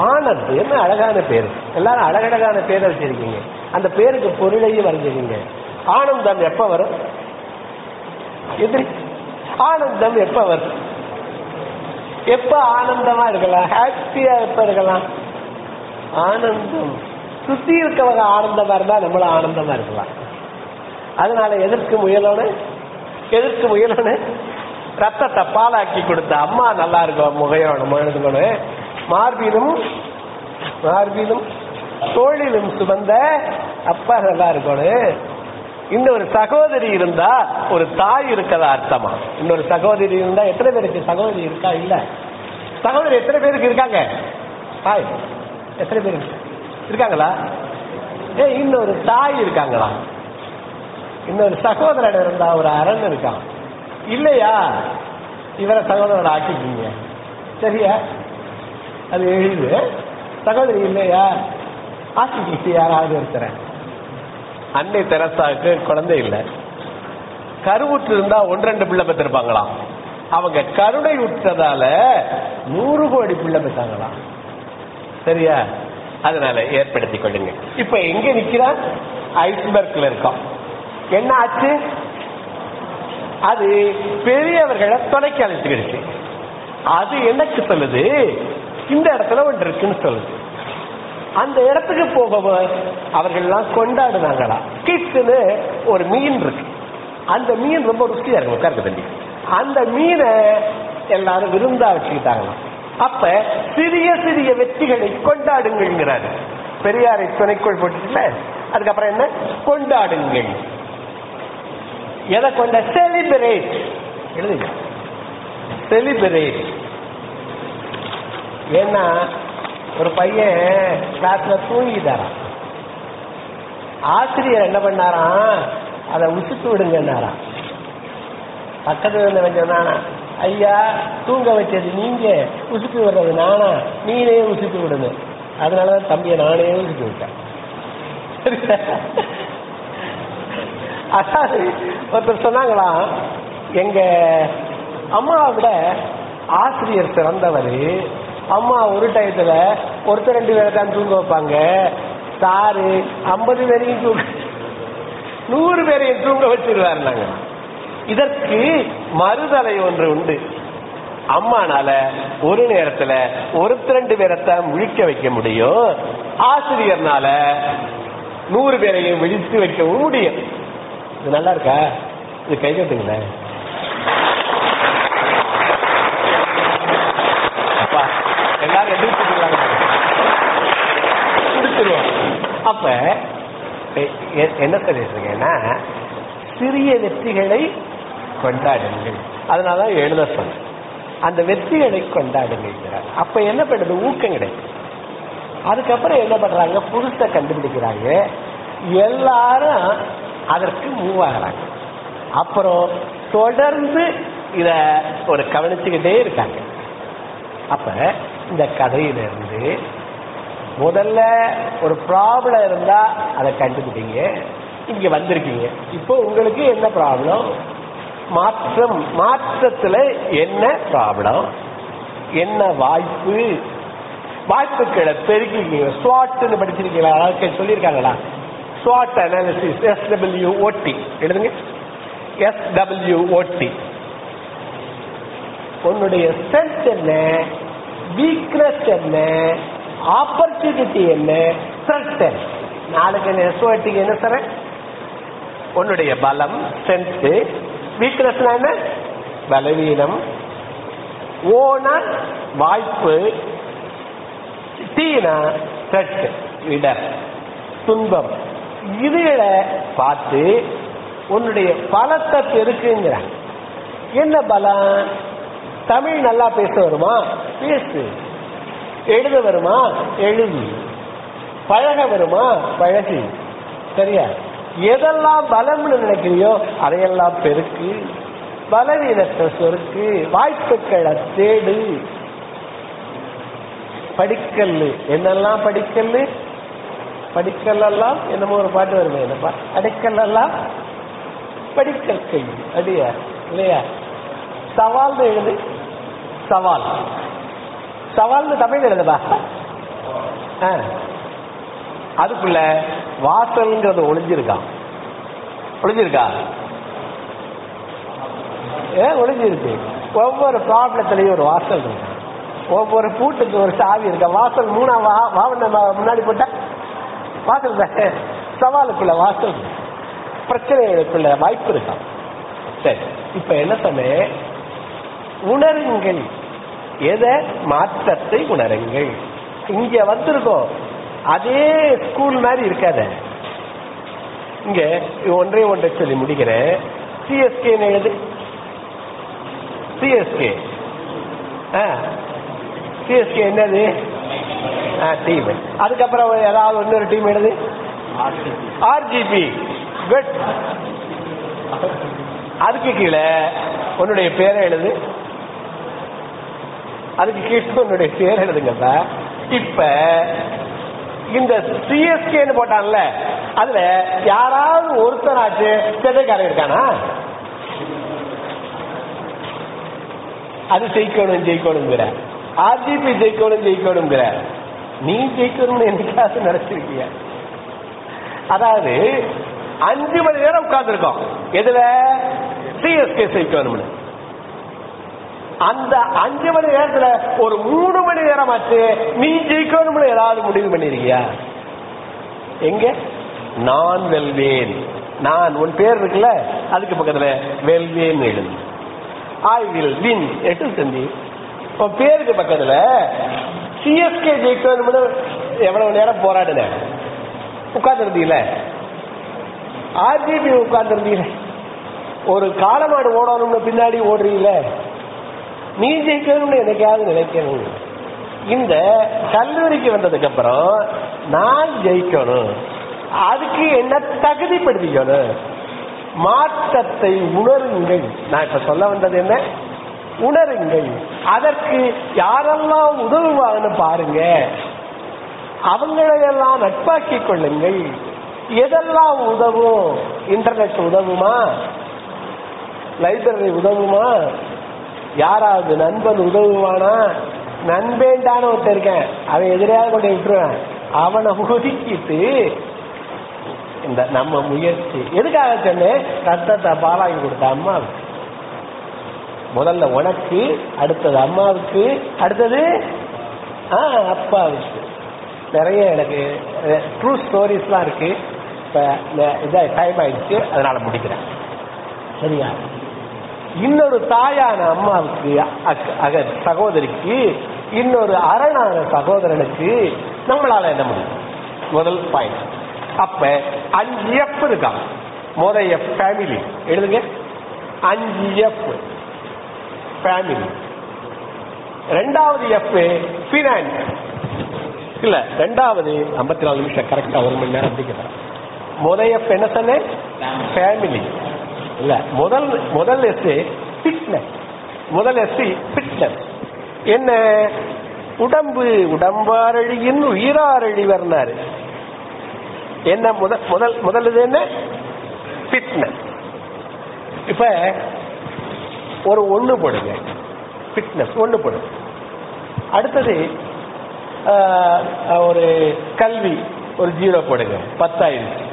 ஆனந்த். என்ன அழகான பேர். எல்லாரும் அழகழகான பேரை வச்சிருக்கீங்க. அந்த பேருக்கு பொருளையும் வரைஞ்சிருக்கீங்க. ஆனந்தம் எப்ப வரும்? எதிரி ஆனந்தம் எப்ப வரும்? எப்ப ஆனந்தமா இருக்கலாம், ஹாப்பியா எப்ப இருக்கலாம்? ஆனந்தம் சுத்தி இருக்கவங்க ஆனந்தமா இருந்தா நம்மளும் ஆனந்தமா இருக்கலாம். அதனால எதற்கு முயலோன்னு ரத்தத்தை பாலாக்கி கொடுத்த அம்மா நல்லா இருக்கும். முகையோட மார்பிலும் தோளிலும் சுமந்த அப்பா நல்லா இருக்கணும். இன்னொரு சகோதரி இருந்தா ஒரு தாய் இருக்கதா அர்த்தமா? இன்னொரு சகோதரி இருந்தா எத்தனை பேருக்கு சகோதரி இருக்கா? இல்ல. சகோதரி எத்தனை பேருக்கு இருக்காங்க? தாய் எத்தனை பேருக்கு இருக்காங்களா? இன்னொரு தாய் இருக்காங்களா? இன்னொரு சகோதரன் இருந்தா ஒரு அரண் இருக்கான் இல்லையா? இவரை சகோதரன் ஆக்கிட்டீங்க, சரியா? அது எழுது. சகோதரி இல்லையா? ஆக்கிட்டு யாராவது இருக்கிற. அன்னை தெரசாவுக்கு குழந்தை இல்லை, கருவுற்று இருந்தா 1-2 பிள்ளை பெற்றிருப்பாங்களாம். அவங்க கருணை உற்றதால 100 கோடி பிள்ளை பெற்றாங்களாம், சரியா? அதனால ஏற்படுத்திக் கொள்ளுங்க. இப்ப எங்க நிக்கிறா? ஐஸ்பர்க்ல இருக்கோம். என்ன ஆச்சு? அது பெரியவர்களை துணைக்கு அழைச்சுக்கிடுச்சு. அது எனக்கு சொல்லுது இந்த இடத்துல ஒன்று இருக்குன்னு சொல்லுது. அந்த இடத்துக்கு போக அவர்கள் எல்லாம் கொண்டாடுனாங்களா. கிட்னு ஒரு மீன் இருக்கு, அந்த மீன் ரொம்ப ருசியா இருக்கும், உட்கார்ந்து தண்ணி. அந்த மீனை எல்லாரும் விருந்தா வச்சுக்கிட்டாங்களாம். அப்ப சிறிய சிறிய வெற்றிகளை கொண்டாடுங்கிறாரு பெரியாரை துணைக்குள் போட்டுல. அதுக்கப்புறம் என்ன? கொண்டாடுங்கள். எதை கொண்ட? செலிபிரேட். எழுதுங்க, செலிபிரேட். ஏன்னா ஒரு பையன் கிளாஸ்ல தூங்கிட்டாராம். ஆசிரியர் என்ன பண்ணாராம்? அதை உசுத்து விடுங்கன்னாராம். பக்கத்துல சொன்னானா, ஐயா தூங்க வச்சது நீங்க, உசுத்து விடுறது நானா, நீனே உசுத்து விடுங்க. அதனாலதான் தம்பியை நானே உசுத்து விட்டேன். அதாவது ஒருத்தர் சொன்னாங்களாம், எங்க அம்மாவை விட ஆசிரியர் சிறந்தவர். அம்மா ஒரு டயத்துல 1-2 பேரை தான் தூங்க வைப்பாங்க, சாரு 50 பேரையும் தூங்க 100 பேரையும் தூங்க வச்சிருவாரு. நாங்க இதற்கு மறுதலை ஒன்று உண்டு. அம்மானால ஒரு நேரத்துல 1-2 பேரைத்தான் முழிக்க வைக்க முடியும், ஆசிரியர்னால 100 பேரையும் விழித்து வைக்கவும் முடியும். இது நல்லா இருக்கா? இது கை கட்டுங்களேன். அப்பா எல்லாரும் எதிர்த்துருவாங்க. அப்ப என்ன சொல்லிருக்கீங்கன்னா, சிறிய வெற்றிகளை கொண்டாடுங்கள். அதனாலதான் எழுத சொன்ன அந்த வெற்றிகளை கொண்டாடுங்கள். அப்ப என்ன பண்ணுது? ஊக்கம் கிடைக்கும். அதுக்கப்புறம் என்ன பண்றாங்க? புதுசை கண்டுபிடிக்கிறாங்க, எல்லாரும் அதற்கு மூவ் ஆகிறாங்க. அப்புறம் தொடர்ந்து இத ஒரு கவனிச்சுக்கிட்டே இருக்காங்க. அப்ப இந்த கதையிலிருந்து முதல்ல ஒரு ப்ராப்ளம் இருந்தா அதை கண்டுபிடிங்க. இங்க வந்திருக்கீங்க, இப்போ உங்களுக்கு என்ன ப்ராப்ளம்? மாற்றம். மாற்றத்துல என்ன ப்ராப்ளம்? என்ன வாய்ப்பு? வாய்ப்புகளை பெருக்கிங்க. ஸ்வாட்னு படிச்சிருக்கீங்களா? சொல்லியிருக்காங்களா? SWOT analysis, SWOT. எழுதுங்க, SWOT. உன்னுடைய ஸ்ட்ரென்த் என்ன, வீக்னஸ் என்ன, ஆப்பர்ச்சுனிட்டி என்ன, த்ரெட் என்ன. நாளைக்கு என்ன SWOT என்ன சார்? உன்னுடைய பலம் ஸ்ட்ரென்த், வீக்னஸ் என்ன? பலவீனம், ஓனா வாய்ப்பு, டீனா த்ரெட் இடர் துன்பம். இதுகளை பார்த்து உன்னுடைய பலத்தை பெருக்குங்க. என்ன பலம்? தமிழ் நல்லா பேச வருமா? பேசு. எழுத வருமா? எழுது. பழக வருமா? பழகு. சரியா? எதெல்லாம் பலம்னு நினைக்கிறியோ அதையெல்லாம் பெருக்கு. பலவீனத்தை சொருக்கு. வாய்ப்புகளை தேடு. படிக்கல். என்னெல்லாம் படிக்கல்? படிக்கல்லாம் என்னமோ ஒரு பாட்டு வருமே, என்னப்பா? அடைக்கல்லாம் படிக்கற்கை. அடியா இல்லையா? சவால் எழுது. சவால். சவால்னு தமிழ் எழுதுப்பா. அதுக்குள்ள வாசல்ங்கிறது ஒளிஞ்சிருக்கான். ஒளிஞ்சிருக்கா? ஒளிஞ்சிருக்கு. ஒவ்வொரு ப்ராப்ளத்திலையும் ஒரு வாசல் இருக்கு. ஒவ்வொரு பூட்டுக்கு ஒரு சாவி இருக்க. வாசல் 3 முன்னாடி போட்டா வாசல் தான். சவாலுக்குள்ள வாசல், பிரச்சனைகளுக்குள்ள வாய்ப்பு இருக்கா? சரி, இப்ப என்ன சொன்னேன்? உணருங்கள். எதை? மாற்றத்தை உணருங்கள். இங்க வந்திருக்கோம், அதே ஸ்கூல் மாதிரி இருக்காத. இங்க ஒன்றை சொல்லி முடிக்கிறேன். சிஎஸ்கே எழுது. சிஎஸ்கே சிஎஸ்கே என்னது? டீம். அதுக்கப்புறம் ஏதாவது இன்னொரு டீம் எழுது. ஆர்ஜிபி. குட். அதுக்கு கீழே உன்னுடைய பேரை எழுது. அதுக்கு கீழே உன்னுடைய பேர் எழுதுங்க. இப்ப இந்த சிஎஸ்கேன்னு போட்டான்ல, அதுல யாராவது ஒருத்தராச்சு சென்னைக்காரன் இருக்கானா? அது ஜெயிக்கணுங்கிற ஆர்ஜிபி ஜெயிக்கணுங்கிற நீ ஜெயிக்கணும்னு என்னைக்காவது நினைச்சிருக்கிய? அதாவது 5 மணி நேரம் உட்கார்ந்து இருக்கோம். எதுல? சிஎஸ்கே ஜெயிக்கணும்னு. அந்த 5 மணி நேரத்துல ஒரு 3 மணி நேரம் ஆச்சு நீ ஜெயிக்கணும்னு ஏதாவது முடிவு பண்ணிருக்கியா? எங்க? நான் வெல்வேன். நான் உன் பேர் இருக்குல்ல, அதுக்கு பக்கத்துல வெல்வேன் எழுது. ஐ வில் வின் எட்டு செஞ்சு உன் பேருக்கு பக்கத்துல சிஎஸ்கே ஜெயிக்கணும்னு எவ்வளவு நேரம் போராடுன? உட்கார்ந்து இருந்தீங்கள. ஆர்ஜிபி உட்கார்ந்து இருந்தீங்க. ஒரு காலமாடு ஓடணும்னு பின்னாடி ஓடுறீங்கள. நீ ஜெயிக்கணும்னு என்னைக்காவது நினைக்கணும். இந்த கல்லூரிக்கு வந்ததுக்கு அப்புறம் நான் ஜெயிக்கணும், அதுக்கு என்ன தகுதிப்படுத்திக்கணும். மாற்றத்தை உணருங்கள். நான் இப்ப சொல்ல வந்தது என்ன? உணருங்கள். அதற்கு யாரெல்லாம் உதவுவாங்கன்னு பாருங்க. அவங்களையெல்லாம் நட்பாக்கி கொள்ளுங்கள். எதெல்லாம் உதவும்? இன்டர்நெட் உதவுமா? லைப்ரரி உதவுமா? யாராவது நண்பன் உதவுவானா? நண்பேண்டான ஒருத்தர் இருக்கேன், அவன் எதிராக கொண்டு விட்டுருவேன். அவனை ஒதுக்கிட்டு இந்த நம்ம முயற்சி எதுக்காக சொன்னேன்? ரத்தத்தை பாலாக்கி கொடுத்த அம்மாவுக்கு. முதல்ல உனக்கு, அடுத்தது அம்மாவுக்கு, அடுத்தது அப்பாவுக்கு. நிறைய எனக்கு ட்ரூ ஸ்டோரிஸ்லாம் இருக்கு. இப்ப டைம் ஆயிடுச்சு, அதனால முடிக்கிறேன். சரியா? இன்னொரு தாயான அம்மாவுக்கு, சகோதரிக்கு, இன்னொரு அரணான சகோதரனுக்கு நம்மளால என்ன முடியும்? முதல் பாயிண்ட். அப்ப 5 F இருக்கான். முதல் F ஃபேமிலி எழுதுங்க. 5 F ஃபேமிலி. ரெண்டாவது F ஃபினான்ஸ். இல்ல, ரெண்டாவது 54 நிமிஷம் கரெக்டா 1 மணி நேரம் அப்படிங்கிறேன். முதல் F என்ன சொன்ன? ஃபேமிலி. இல்ல, முதல் எஸ் ஃபிட்னஸ். முதல் எஸ் ஃபிட்னஸ் என்ன? உடம்பு உடம்பாரழியின் உயிராரழிவர்னாரு. என்ன முதல் இது என்ன? ஃபிட்னஸ். இப்ப ஒரு 1 போடுங்க. ஃபிட்னஸ் 1 போடுங்க. அடுத்தது ஒரு கல்வி ஒரு 0 போடுங்க, 10 ஆயிடுச்சு.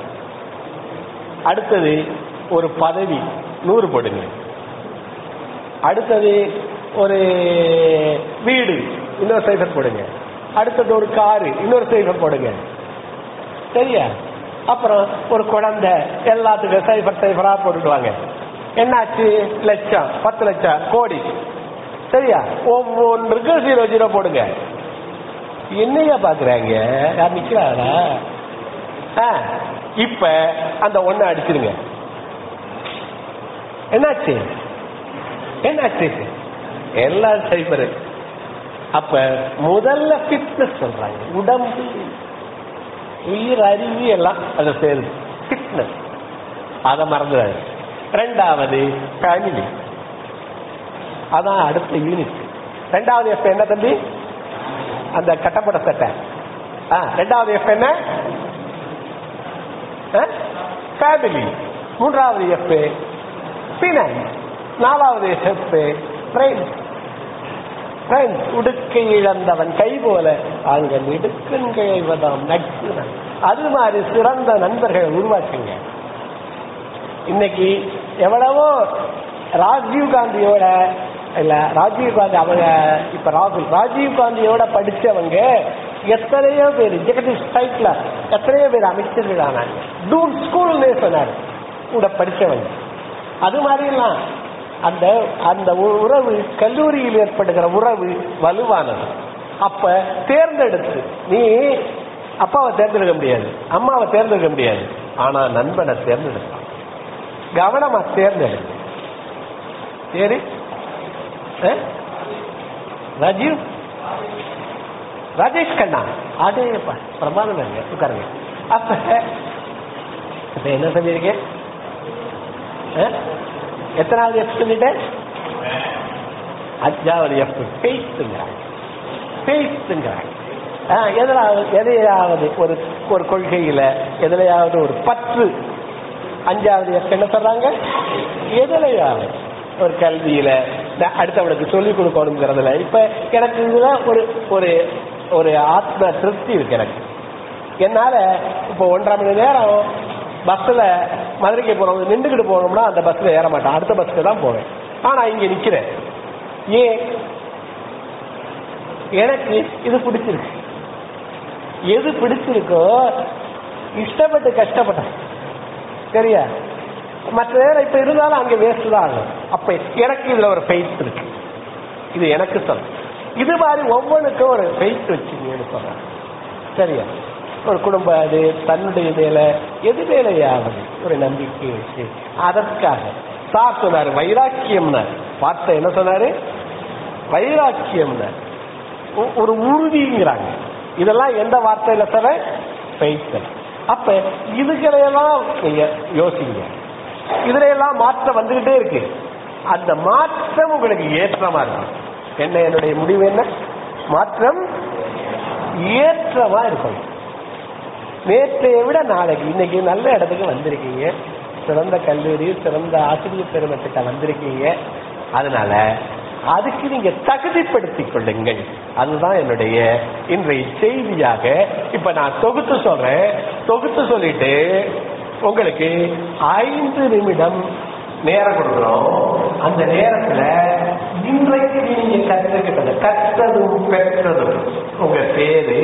அடுத்தது ஒரு பதவி 100 போடுங்க. அடுத்தது ஒரு வீடு இன்னொரு சைஃபர் போடுங்க. அடுத்தது ஒரு காரு இன்னொரு சைஃபர் போடுங்க. சரியா? அப்புறம் ஒரு குழந்தை எல்லாத்துக்கும் சைஃபரா போட்டுடுவாங்க. என்னாச்சு? லட்சம், 10 லட்சம், கோடி. சரியா? ஒவ்வொன்றுக்கும் 0 போடுங்க. என்னையா பாக்குறாங்க? யார் நிக்கிறாரா? இப்ப அந்த 1 அடிச்சிருங்க. என்னாச்சு? எல்லாம் சைபரு. அப்ப முதல்ல ஃபிட்னஸ் சொல்றாங்க. உடம்பு உயிர் அறிவு எல்லாம் அதை சேருது. ஃபிட்னஸ் அதை மறந்துடாது. ரெண்டாவது ஃபேமிலி, அதான் அடுத்த யூனிட். ரெண்டாவது F என்ன தம்பி? அந்த கட்டப்பட சட்டை. ரெண்டாவது F என்ன? ஃபேமிலி. மூன்றாவது F ஃபினான்ஸ். நாலாவது F ஃப்ரெண்ட்ஸ். உடுக்கை இழந்தவன் கை போல அங்க இடுக்கண்கைவதாம் நட்பு. அது மாதிரி சிறந்த நண்பர்களை உருவாக்குங்க. இன்னைக்கு எவ்வளவோ ராஜீவ்காந்தியோட இல்ல, ராஜீவ்காந்தி அவங்க இப்ப ராஜீவ்காந்தியோட படிச்சவங்க எத்தனையோ பேர் எக்ஸிகூட்டிவ் சைட்ல எத்தனையோ பேர் அமைச்சர்கள் ஆனாங்க. டூன் ஸ்கூல்னே சொன்னாரு கூட படிச்சவங்க. அது மாதிரிலாம் அந்த அந்த உறவு, கல்லூரியில் ஏற்படுகிற உறவு வலுவானது. அப்ப தேர்ந்தெடுத்து, நீ அப்பாவை தேர்ந்தெடுக்க முடியாது, அம்மாவை தேர்ந்தெடுக்க முடியாது. ஆனா நண்பனை தேர்ந்தெடுப்பான். கவனமா தேர்ந்தெடு. சரி, ராஜீவ், ராஜேஷ் கண்ணா, அதே பிரமாதம் இல்லையா, உட்காருங்க. அப்ப என்ன சொல்லிருக்கேன்? எத்தனாவது எஃப் சொல்லிட்டேன்? 5வது எஃப். எதையாவது ஒரு கொள்கையில, எதுலையாவது ஒரு பற்று. 5வது எஃப் என்ன சொல்றாங்க? எதுலையாவது ஒரு கல்வியில அடுத்தவனுக்கு சொல்லிக் கொடுக்கணுங்கிறதுல. இப்ப எனக்கு இதுதான் ஒரு ஒரு ஆத்ம திருப்தி இருக்கு எனக்கு. என்னால இப்ப 1.5 மணி நேரம் பஸ்ல மதுரைக்கு போறோம், நின்றுகிட்டு போனோம்னா அந்த பஸ்ல ஏற மாட்டேன், அடுத்த பஸ்ல தான் போவேன். ஆனா இங்க நிக்கிறேன். ஏன்? எனக்கு இது பிடிச்சிருக்கு. எது பிடிச்சிருக்கோ இஷ்டப்பட்டு கஷ்டப்பட்டேன். சரியா? மற்ற நேரம் இப்ப இருந்தாலும் அங்க வேஸ்ட் தான் ஆகும். அப்ப எனக்கு இதுல ஒரு ஃபெய்த் இருக்கு. இது எனக்கு சொல்ல. இது மாதிரி ஒவ்வொன்றுக்கும் ஒரு ஃபெய்த் வச்சுங்கன்னு சொல்றேன். சரியா? ஒரு குடும்பம் அது தன்னுடைய மேல எது மேலையாவது ஒரு நம்பிக்கை வச்சு அதற்காக சார் சொன்னாரு வைராக்கியம்னா. பார்த்த என்ன சொன்னாரு? வைராக்கியம்னா ஒரு உறுதிங்கிறாங்க. இதெல்லாம் எந்த வார்த்தையில சொல்ற? ஃபெய்த். அப்ப இதுகளையெல்லாம் நீங்க யோசிங்க. இதுல எல்லாம் மாற்றம் வந்துகிட்டே இருக்கு. அந்த மாற்றம் உங்களுக்கு ஏற்றமா இருக்கும். என்ன என்னுடைய முடிவு? என்ன மாற்றம்? ஏற்றமா இருக்கும். நேற்றைய விட நாளைக்கு, இன்னைக்கு நல்ல இடத்துக்கு வந்திருக்கீங்க, சிறந்த கல்லூரி, சிறந்த ஆசிரியர் பெருமத்துக்கு வந்திருக்கீங்க. அதனால அதுக்கு நீங்க தகுதிப்படுத்திக் கொள்ளுங்கள். அதுதான் என்னுடைய இன்றைய செய்தியாக. இப்ப நான் தொகுத்து சொல்றேன். தொகுத்து சொல்லிட்டு உங்களுக்கு 5 நிமிடம் நேரம் கொடுக்கிறோம். அந்த நேரத்துல இன்றைக்கு நீங்க கற்றுக்கிட்டது, கற்றதும் பெற்றதும், உங்க பேரு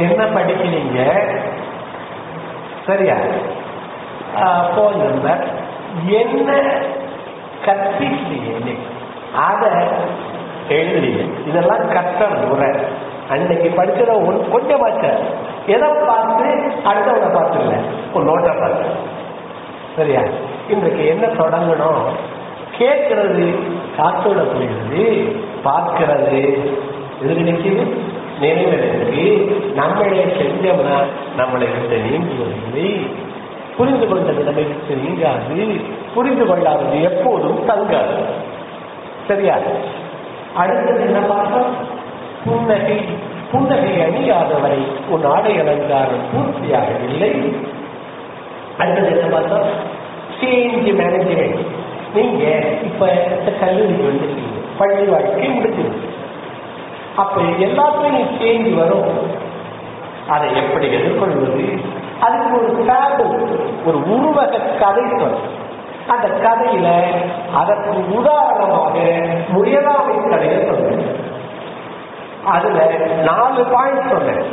என்ன படிக்கிறீங்க, சரியா, போன் நம்பர், என்ன கற்பிக்கிறீங்க அத எழுதுறீங்க. இதெல்லாம் கற்ற முறை. அன்னைக்கு படிச்சத கொஞ்சமாச்ச எதை பார்த்து அடுத்தவனை பார்த்து இல்லை, ஒரு நோட்டை பார்த்து. சரியா? இன்றைக்கு என்ன தொடங்கணும்? கேட்கறது காத்தோட புரியுது, பார்க்கிறது எது நினைக்குது, நினைவுக்கு நம்மளே செஞ்சோம்னா நம்மளை விட்டு நீங்குவதில்லை. புரிந்து கொண்டது நம்மை விட்டு நீங்காது, புரிந்து கொள்ளாதது எப்போதும் தங்காது. சரியா? அடுத்தது என்ன பார்த்தோம்? புன்னகை. புன்னகை அணியாதவரை உன் ஆடை அலங்காரம் பூர்த்தியாகவில்லை. அடுத்தது என்ன பார்த்தோம்? Change management. நீங்க இப்ப கல்லூரிக்கு வந்துருக்கீங்க, பள்ளி வாழ்க்கை முடிஞ்சிருக்கு. அப்ப எல்லாத்தையும் சேஞ்ச் வரும். அதை எப்படி எதிர்கொள்வது? அதுக்கு ஒரு பேட்டர்ன், ஒரு உருவக கதை சொல்லும். அந்த கதையில அதற்கு உதாரணமாக முயலாமை கதையை சொன்னேன். அதுல 4 பாயிண்ட் சொன்னேன்.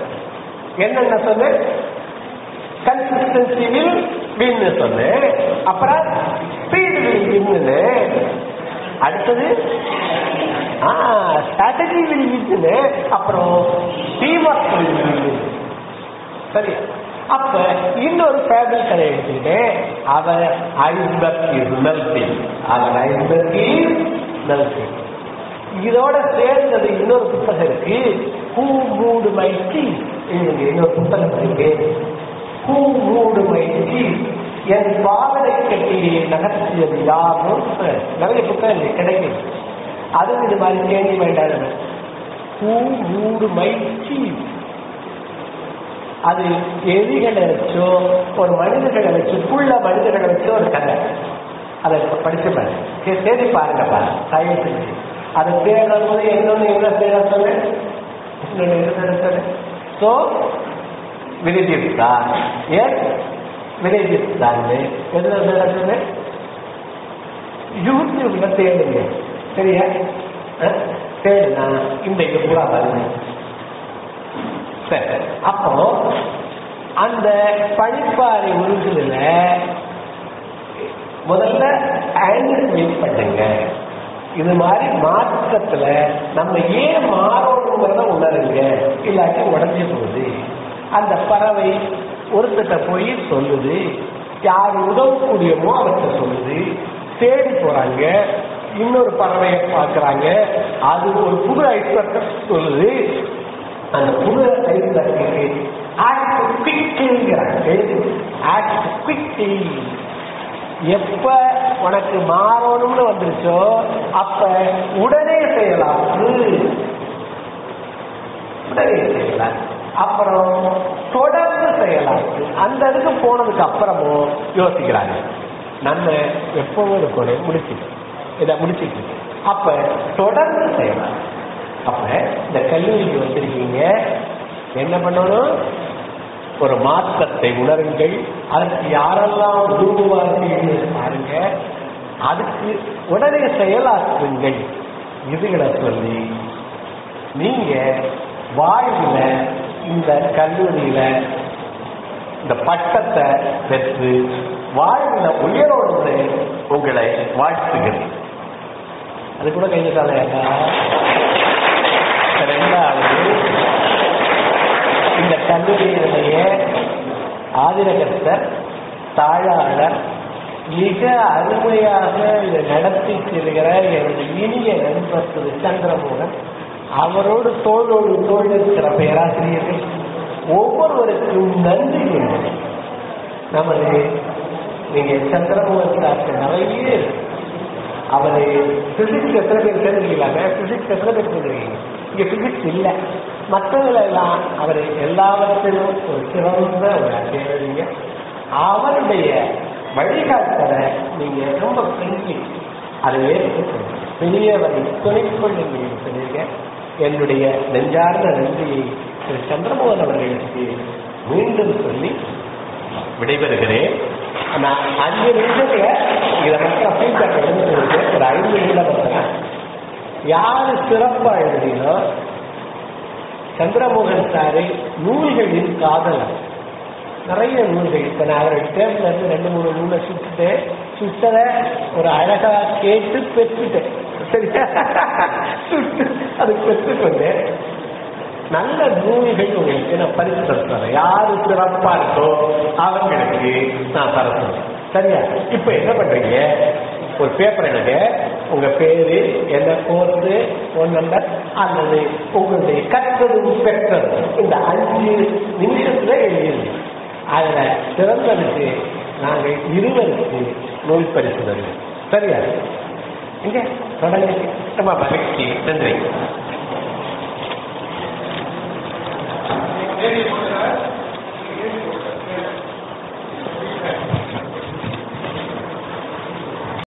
என்னென்ன சொன்னேன்? கன்சிஸ்டன்சி வில் வின் சொன்னேன். அப்புறம் ஸ்பீட் வில் வின். அடுத்தது ஸ்ட்ராட்டஜி வில் வின். அப்புறம் டீம் ஒர்க் வில் வின். சரி. அப்ப இன்னொரு ஃபேபிள் கதை எடுத்துக்கிட்டேன். அவன் ஐஸ்பர்க் இஸ் மெல்டிங். அவன் ஐஸ்பர்க் இஸ் மெல்டிங். இதோட சேர்ந்தது இன்னொரு புத்தகம் இருக்கு, Who Moved My Cheese. இன்னொரு புத்தகம் இருக்கு, Who Moved My Cheese. என் பாவனை கட்டியை நகர்த்தியது யாரும். நிறைய புத்தகம் கிடைக்கும். அதுவும் இது மாதிரி சேஞ்ச் வேண்டாம். Who Moved My Cheese. அது எதிகளை வச்சோ ஒரு மனிதர்களை வச்சு, புள்ள மனிதர்களை வச்சோ ஒரு கதை. அதை படிச்சு பாருங்க, தேடி பாருங்க. தயவு செஞ்சு அதை தேடும் போது இன்னொன்னு என்ன தேட சொன்னேன், இன்னொன்னு என்ன தேட சொன்னேன். ஸோ வில்லேஜஸ் தான், ஏன் வில்லேஜஸ் தான் எதுல தேட சொன்னேன்? யூடியூப்ல தேடுங்க. சரியா? தேடுனா இந்த இது பூரா வருது. சரி. அப்போ அந்த பழிப்பாறை உருகுதுல முதல்ல ஆங்கிள் பண்ணுங்க. இது மாதிரி மாற்றத்துல நம்ம ஏன் மாறணுங்கிறத உணருங்க, இல்லாட்டி உடஞ்சி போகுது. அந்த பறவை ஒருத்தட்ட போய் சொல்லுது, யார் உதவக்கூடியமோ அவர்கிட்ட சொல்லுது, தேடி போறாங்க, இன்னொரு பறவையை பார்க்கறாங்க, அது ஒரு புது ஐஸ்வர்க்க சொல்லுது. அந்த புது ஐஸ்வர்க்கு ஆக்ட் குவிக்லிங்கிறாங்க. Act quickly. எப்ப உனக்கு மாறணும்னு வந்துருச்சோ அப்ப உடனே செய்யலாம், உடனே செய்யலாம். அப்புறம் தொடர்ந்து செய்யலாம். அந்த இதுக்கு போனதுக்கு அப்புறமும் யோசிக்கிறாங்க, நம்ம எப்பவும் இருக்கணும் முடிச்சுட்டு இதை முடிச்சுட்டு அப்ப தொடர்ந்து செய்யலாம். அப்ப இந்த கல்லூரிக்கு வந்திருக்கீங்க, என்ன பண்ணணும்? ஒரு மாற்றத்தை உணருங்கள். அதற்கு யாரெல்லாம் உருவார்கள் பாருங்க, அதுக்கு உடனே செயலாற்றுங்கள். இதுகளை சொல்லி நீங்க வாழ்வில இந்த கல்லூரியில இந்த பட்டத்தை பெற்று வாழ்வில உயரோடு உங்களை வாழ்த்துகிறேன். அது கூட கையிட்டாலே. ரெண்டாவது, இந்த கல்லூரியினுடைய ஆதிரகர்த்தர் தாயாளர் மிக அருமையாக இதை நடத்தி செல்கிற என்னுடைய இனிய நண்பர் திரு சந்திரமோகன், அவரோடு தோளோடு தோல் இருக்கிற பேராசிரியர்கள் ஒவ்வொருவருக்கும் நன்றி. நமது நீங்க சந்திரமோகன் சார்க்கு நிறைய அவரு பிசிக்ஸ் எத்தனை பேர் சேர்ந்துருக்கீங்களாங்க? பிசிக்ஸ் எத்தனை பேர் சேர்ந்துருக்கீங்க? இங்க பிசிக்ஸ் இல்லை, மற்றவங்களெல்லாம் அவர் எல்லாவற்றிலும் ஒரு சிறந்த ஒரு ஆசிரியர். அவருடைய வழிகாட்டலை நீங்க ரொம்ப பிரிஞ்சு அதை ஏற்றுக்கொண்டு பெரியவரை துணைக்கொண்டு நீங்க சொன்னீங்க. என்னுடைய நெஞ்சார்ந்த நன்றியை திரு சந்திரமோகன் அவர்களுக்கு மீண்டும் சொல்லி விடைபெறுகிறேன். நான் 5 நிமிஷத்துல இதை மட்டும் ஃபீட்பேக் எடுத்து ஒரு 5 நிமிடம் பார்த்தேன். யாரு சிறப்பா எழுதினோ சந்திரமோகன் சாரு நூல்களின் காதலர். நிறைய நூல்கள் இப்ப நான் அவருடைய டேபிள்ல இருந்து 2-3 நூலை சுத்ததை ஒரு அழகா கேட்டு பெற்றுட்டேன். சரியா? சுட்டு அது பெற்றுக்கொண்டு நல்ல நூல்கள் உங்களுக்கு நான் பரிசு தருவேன். யாரு சிறப்பா இருக்கோ அவங்களுக்கு நான் தரேன். சரியா? இப்ப என்ன பண்றீங்க? ஒரு பேப்பர் எனக்கு உங்க பேரு, என்ன கோர்ஸ், போன் நம்பர் அல்லது உங்களுடைய கற்றதும் பெற்றதும் இந்த 5 நிமிஷத்துல எழுதிடுங்க. அதுல சிறந்ததுக்கு நாங்கள் 20 நூல் பரிசு தருவோம். சரியா? இங்க தொடங்க. மகிழ்ச்சி. நன்றி.